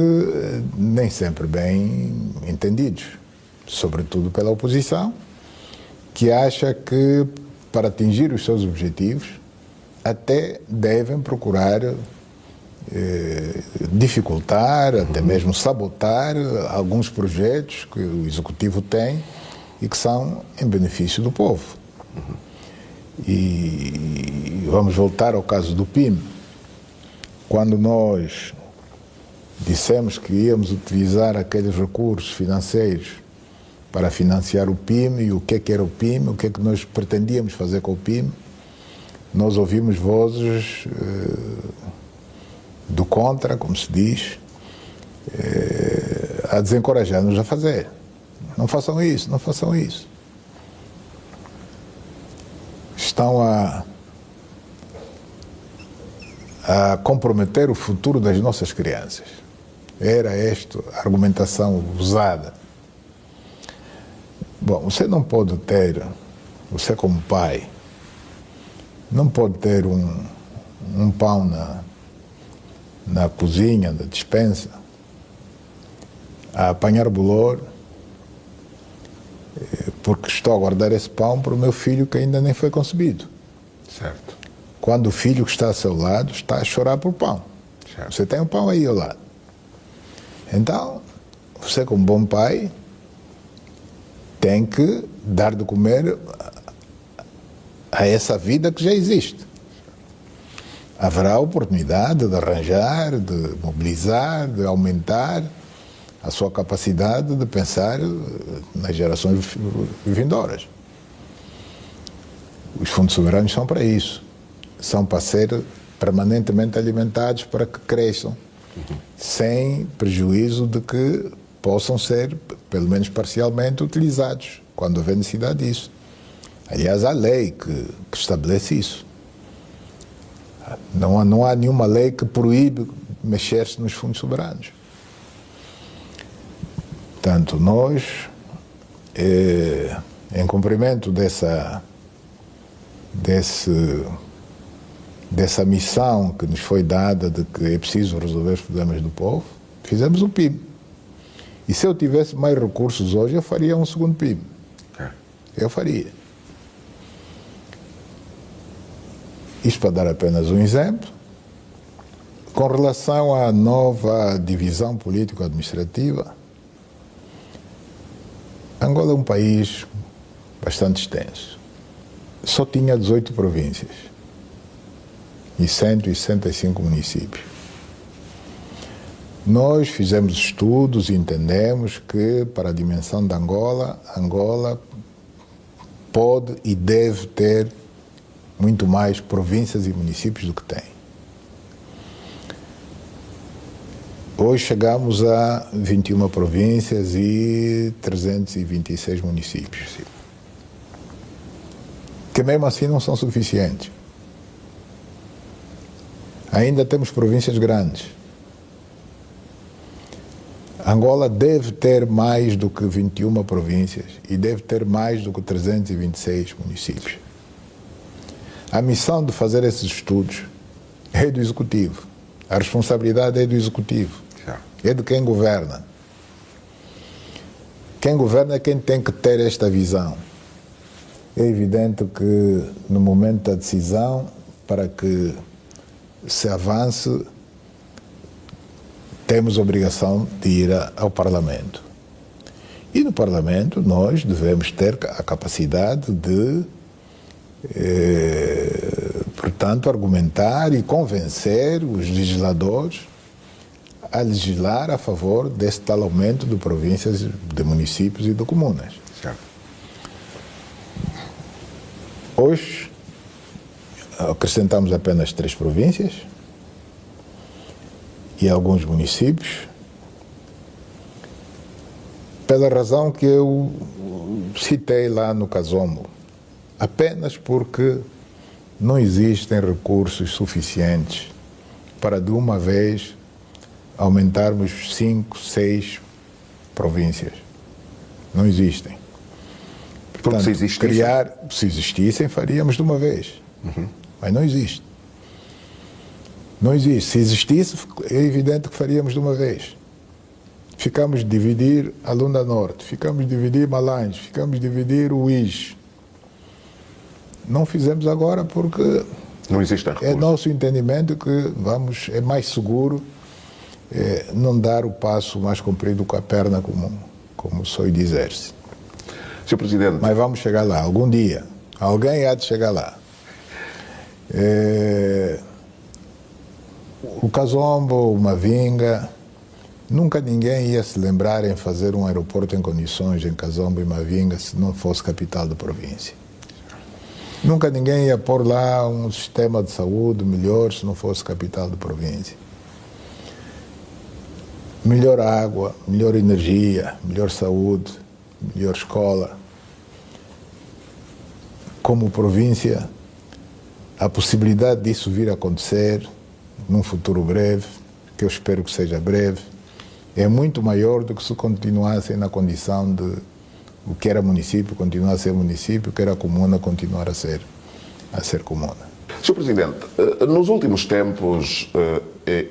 nem sempre bem entendidos, sobretudo pela oposição, que acha que, para atingir os seus objetivos, até devem procurar dificultar, até mesmo sabotar alguns projetos que o Executivo tem e que são em benefício do povo. E vamos voltar ao caso do PIM. Quando nós dissemos que íamos utilizar aqueles recursos financeiros para financiar o PIM, e o que era o PIM, o que é que nós pretendíamos fazer com o PIM, nós ouvimos vozes do contra, como se diz, a desencorajar-nos a fazer. Não façam isso, não façam isso. Estão a comprometer o futuro das nossas crianças. Era esta a argumentação usada. Bom, você não pode ter, você como pai, não pode ter um pão na cozinha, na despensa, a apanhar bolor, porque estou a guardar esse pão para o meu filho que ainda nem foi concebido. Certo. Quando o filho que está ao seu lado está a chorar por pão. Certo. Você tem um pão aí ao lado. Então, você como bom pai tem que dar de comer a essa vida que já existe. Haverá oportunidade de arranjar, de mobilizar, de aumentar a sua capacidade de pensar nas gerações vindouras. Os fundos soberanos são para isso. São para ser permanentemente alimentados para que cresçam, sem prejuízo de que possam ser, pelo menos parcialmente, utilizados, quando houver necessidade disso. Aliás, há lei que estabelece isso. Não há nenhuma lei que proíbe mexer-se nos fundos soberanos. Portanto, nós, em cumprimento dessa missão que nos foi dada de que é preciso resolver os problemas do povo, fizemos o PIB. E se eu tivesse mais recursos hoje, eu faria um segundo PIB. Eu faria. Isto para dar apenas um exemplo. Com relação à nova divisão político-administrativa, Angola é um país bastante extenso. Só tinha 18 províncias e 165 municípios. Nós fizemos estudos e entendemos que, para a dimensão da Angola, Angola pode e deve ter muito mais províncias e municípios do que tem. Hoje chegamos a 21 províncias e 326 municípios, que mesmo assim não são suficientes. Ainda temos províncias grandes. Angola deve ter mais do que 21 províncias e deve ter mais do que 326 municípios. A missão de fazer esses estudos é do Executivo. A responsabilidade é do Executivo. É de quem governa. Quem governa é quem tem que ter esta visão. É evidente que, no momento da decisão, para que se avance, temos a obrigação de ir ao Parlamento. E no Parlamento nós devemos ter a capacidade de, portanto, argumentar e convencer os legisladores a legislar a favor desse tal aumento de províncias, de municípios e de comunas. Certo. Hoje, acrescentamos apenas 3 províncias e alguns municípios, pela razão que eu citei lá no Kazombo, apenas porque não existem recursos suficientes para, de uma vez, aumentarmos 5, 6 províncias. Não existem. Portanto, se existissem, faríamos de uma vez. Mas não existe. Não existe. Se existisse, é evidente que faríamos de uma vez. Ficamos de dividir a Lunda Norte, ficamos de dividir Malange, ficamos de dividir o Uís. Não fizemos agora porque não existe recurso. É nosso entendimento que é mais seguro não dar o passo mais comprido com a perna, como soe dizer-se. Sr. Presidente. Mas vamos chegar lá, algum dia. Alguém há de chegar lá. O Kazombo, o Mavinga, nunca ninguém ia se lembrar em fazer um aeroporto em condições em Kazombo e Mavinga se não fosse capital da província. Nunca ninguém ia pôr lá um sistema de saúde melhor se não fosse capital da província. Melhor água, melhor energia, melhor saúde, melhor escola. Como província, a possibilidade disso vir a acontecer num futuro breve, que eu espero que seja breve, é muito maior do que se continuassem na condição de o que era município continuar a ser município, o que era comuna continuar a ser comuna. Sr. Presidente, nos últimos tempos,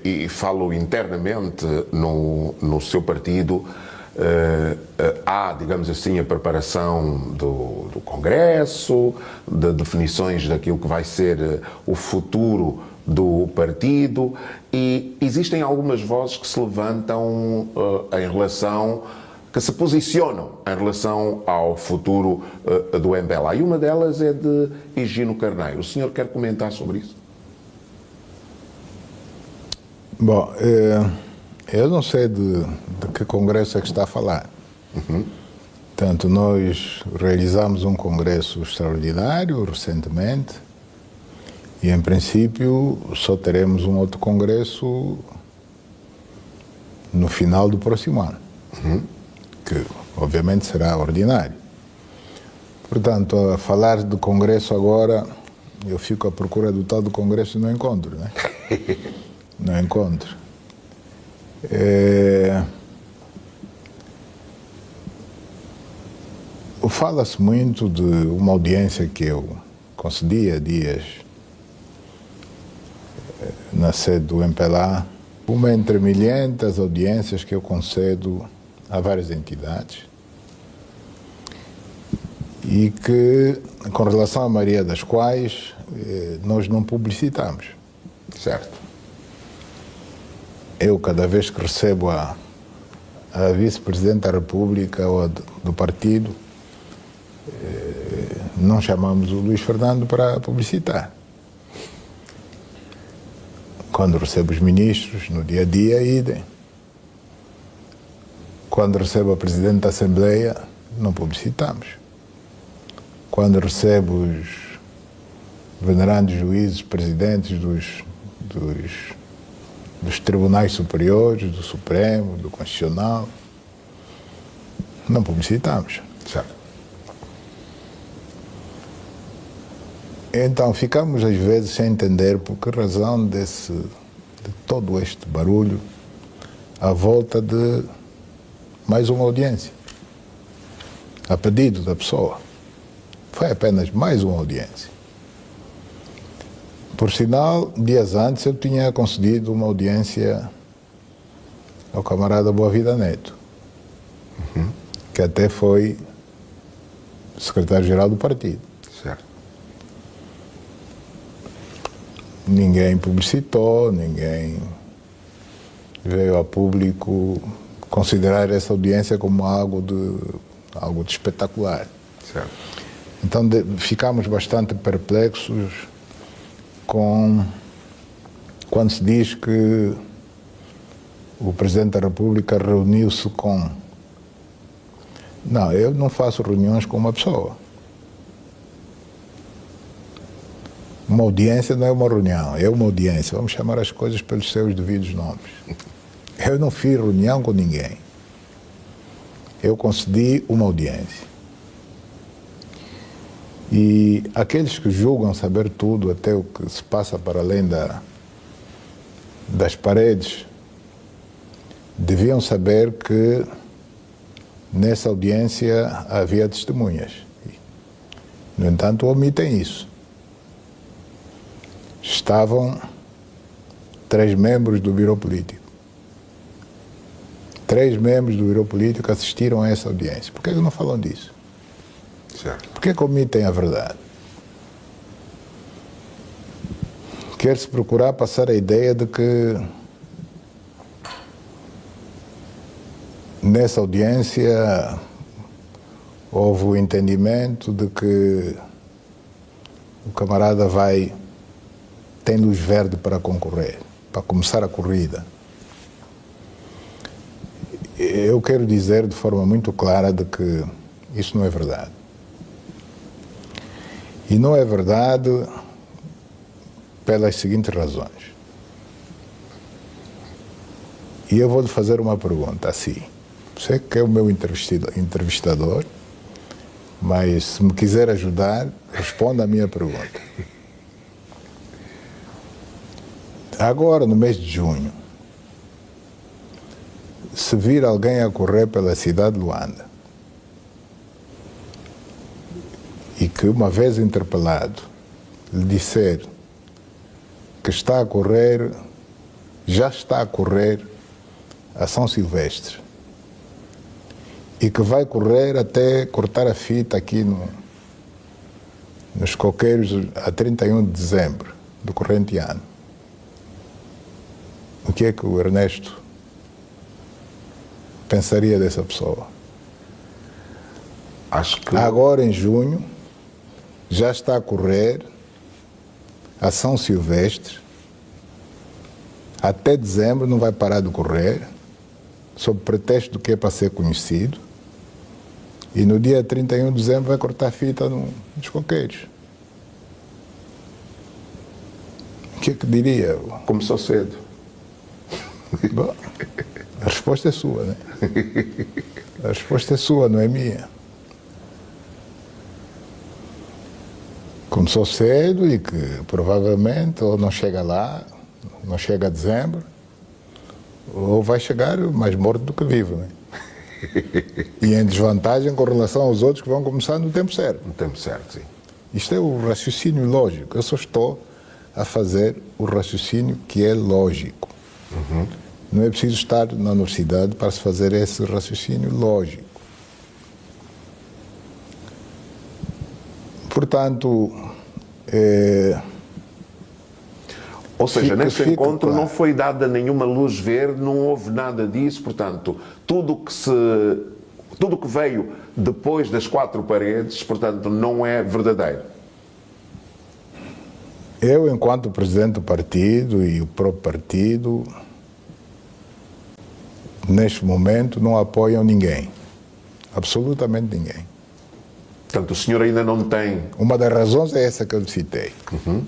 e falo internamente no seu partido, há, digamos assim, a preparação do Congresso, de definições daquilo que vai ser o futuro do partido, e existem algumas vozes que se levantam que se posicionam em relação ao futuro do MPLA. E uma delas é de Higino Carneiro. O senhor quer comentar sobre isso? Bom, eu não sei de que congresso é que está a falar. Portanto, nós realizamos um congresso extraordinário recentemente e, em princípio, só teremos um outro congresso no final do próximo ano. Que obviamente será ordinário. Portanto, a falar do Congresso agora, eu fico à procura do tal do Congresso e não encontro, né? Não encontro. Fala-se muito de uma audiência que eu concedi há dias na sede do MPLA, uma entre milhentas audiências que eu concedo a várias entidades e que, com relação à maioria das quais, nós não publicitamos. Certo. Eu, cada vez que recebo a vice-presidente da República ou do partido, não chamamos o Luís Fernando para publicitar. Quando recebo os ministros, no dia a dia, idem. Quando recebo a Presidente da Assembleia, não publicitamos. Quando recebo os venerandos juízes, presidentes dos tribunais superiores, do Supremo, do Constitucional, não publicitamos. Certo. Então, ficamos às vezes sem entender por que razão de todo este barulho à volta de mais uma audiência, a pedido da pessoa. Foi apenas mais uma audiência. Por sinal, dias antes eu tinha concedido uma audiência ao camarada Boa Vida Neto, que até foi secretário-geral do partido. Certo. Ninguém publicitou, ninguém veio a público considerar essa audiência como algo de espetacular. Certo. Então ficamos bastante perplexos quando se diz que o Presidente da República reuniu-se com... Não, eu não faço reuniões com uma pessoa. Uma audiência não é uma reunião, é uma audiência. Vamos chamar as coisas pelos seus devidos nomes. Eu não fiz reunião com ninguém. Eu concedi uma audiência. E aqueles que julgam saber tudo, até o que se passa para além das paredes, deviam saber que nessa audiência havia testemunhas. No entanto, omitem isso. Estavam 3 membros do Biro Político. 3 membros do Biro Político assistiram a essa audiência. Por que não falam disso? Certo. Por que omitem a verdade? Quer-se procurar passar a ideia de que nessa audiência houve o entendimento de que o camarada tem luz verde para concorrer, para começar a corrida. Eu quero dizer de forma muito clara de que isso não é verdade. E não é verdade pelas seguintes razões. E eu vou lhe fazer uma pergunta assim. Você que é o meu entrevistador, mas se me quiser ajudar, responda a minha pergunta. Agora, no mês de junho, se vir alguém a correr pela cidade de Luanda e que, uma vez interpelado, lhe disser que já está a correr a São Silvestre e que vai correr até cortar a fita aqui nos coqueiros a 31 de dezembro do corrente ano, o que é que o Ernesto pensaria dessa pessoa? Acho que... Agora, em junho, já está a correr a São Silvestre. Até dezembro não vai parar de correr, sob pretexto do que é para ser conhecido. E no dia 31 de dezembro vai cortar fita nos coqueiros. O que é que diria? Começou cedo. Bom, a resposta é sua, né? A resposta é sua, não é minha. Começou cedo e que provavelmente ou não chega lá, não chega a dezembro, ou vai chegar mais morto do que vivo, né? E em desvantagem com relação aos outros que vão começar no tempo certo. No tempo certo, sim. Isto é o raciocínio lógico. Eu só estou a fazer o raciocínio que é lógico. Uhum. Não é preciso estar na universidade para se fazer esse raciocínio lógico. Portanto, ou seja, nesse encontro claro. Não foi dada nenhuma luz verde, não houve nada disso, portanto, tudo que veio depois das 4 paredes, portanto, não é verdadeiro. Eu, enquanto presidente do partido e o próprio partido, neste momento não apoiam ninguém, absolutamente ninguém. Portanto, o senhor ainda não tem... Uma das razões é essa que eu citei. Uhum.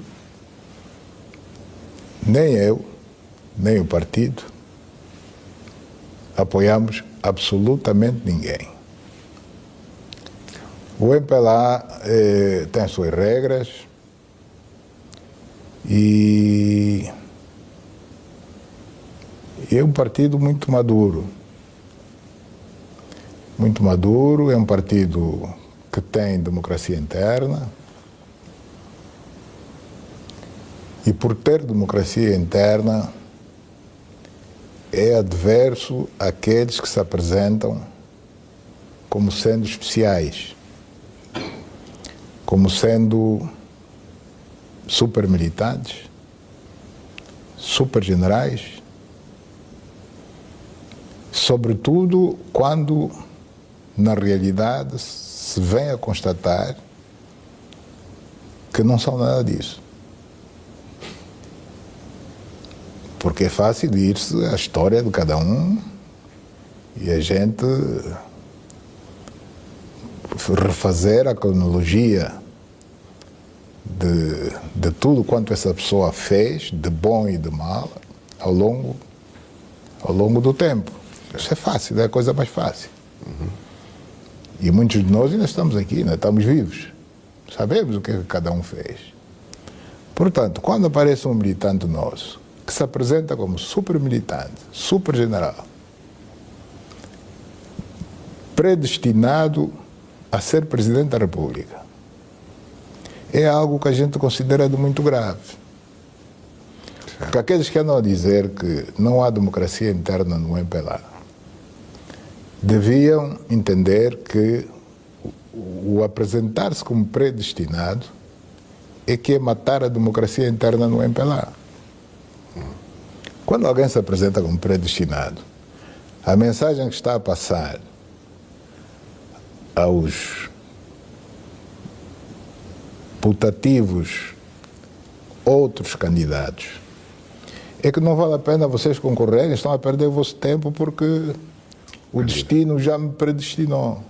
Nem eu, nem o partido apoiamos absolutamente ninguém. O MPLA tem as suas regras e é um partido muito maduro. Muito maduro, é um partido que tem democracia interna. E por ter democracia interna, é adverso àqueles que se apresentam como sendo especiais, como sendo supermilitantes, supergenerais, sobretudo quando, na realidade, se vem a constatar que não são nada disso. Porque é fácil ir-se à história de cada um e a gente refazer a cronologia de tudo quanto essa pessoa fez, de bom e de mal, ao longo do tempo. Isso é fácil, é a coisa mais fácil. E muitos de nós ainda estamos aqui, ainda estamos vivos. Sabemos o que cada um fez. Portanto, quando aparece um militante nosso, que se apresenta como super militante, super general, predestinado a ser presidente da República, é algo que a gente considera de muito grave. Porque aqueles que andam a dizer que não há democracia interna no MPLA deviam entender que o apresentar-se como predestinado é que é matar a democracia interna no MPLA. Quando alguém se apresenta como predestinado, a mensagem que está a passar aos putativos outros candidatos é que não vale a pena vocês concorrerem, estão a perder o vosso tempo porque o destino já me predestinou.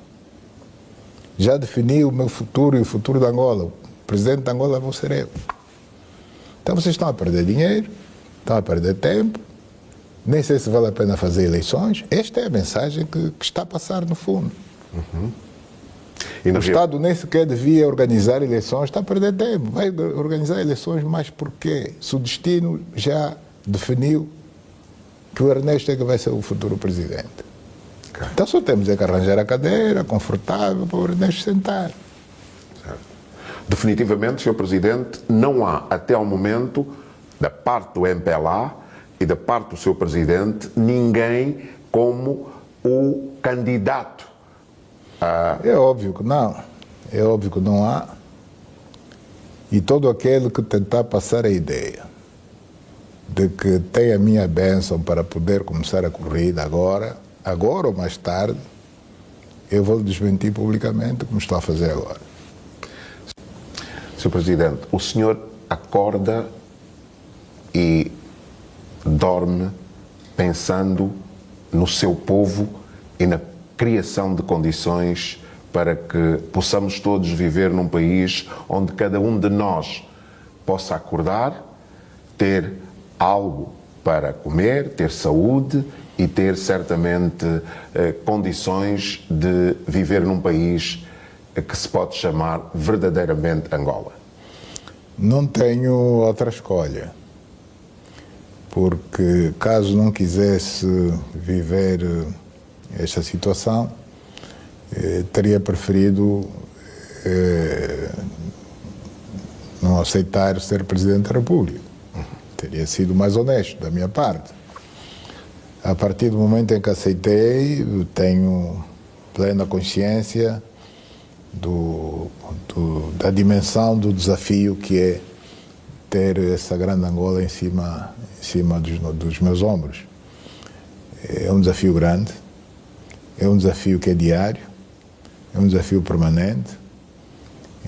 Já definiu o meu futuro e o futuro da Angola. O presidente da Angola vou ser eu. Então vocês estão a perder dinheiro, estão a perder tempo, nem sei se vale a pena fazer eleições. Esta é a mensagem que está a passar no fundo. O Estado nem sequer devia organizar eleições, está a perder tempo. Vai organizar eleições, mas porquê? Se o destino já definiu que o Ernesto é que vai ser o futuro presidente. Okay. Então só temos é que arranjar a cadeira confortável para o Ernesto sentar. Certo. Definitivamente, Sr. Presidente, não há até ao momento, da parte do MPLA e da parte do seu Presidente, ninguém como o candidato. É óbvio que não. É óbvio que não há. E todo aquele que tentar passar a ideia de que tem a minha bênção para poder começar a corrida agora ou mais tarde, eu vou desmentir publicamente, como estou a fazer agora. Sr. Presidente, o senhor acorda e dorme pensando no seu povo e na criação de condições para que possamos todos viver num país onde cada um de nós possa acordar, ter algo para comer, ter saúde e ter certamente condições de viver num país que se pode chamar verdadeiramente Angola. Não tenho outra escolha, porque caso não quisesse viver esta situação, teria preferido não aceitar ser Presidente da República. Teria sido mais honesto da minha parte. A partir do momento em que aceitei, eu tenho plena consciência da dimensão do desafio que é ter essa grande Angola em cima dos meus ombros. É um desafio grande, é um desafio que é diário, é um desafio permanente,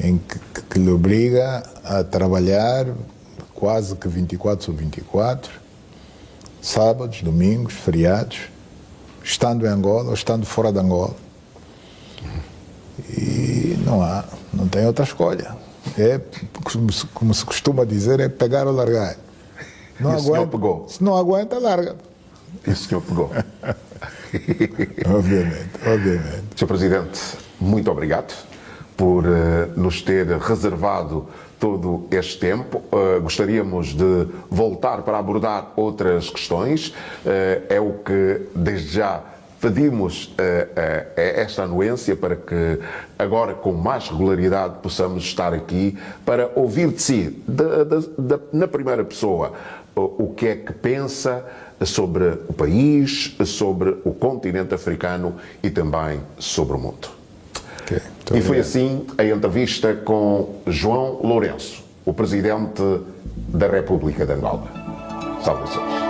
em que lhe obriga a trabalhar quase que 24 sobre 24, sábados, domingos, feriados, estando em Angola ou estando fora de Angola. E não tem outra escolha. É, como se costuma dizer, é pegar ou largar. Não aguenta, o senhor pegou. Se não aguenta, larga. E o senhor pegou. Obviamente. Sr. Presidente, muito obrigado por nos ter reservado todo este tempo. Gostaríamos de voltar para abordar outras questões. É o que, desde já, pedimos esta anuência para que agora, com mais regularidade, possamos estar aqui para ouvir de si, na primeira pessoa, o que é que pensa sobre o país, sobre o continente africano e também sobre o mundo. Okay, e foi assim a entrevista com João Lourenço, o Presidente da República de Angola. Salve-se.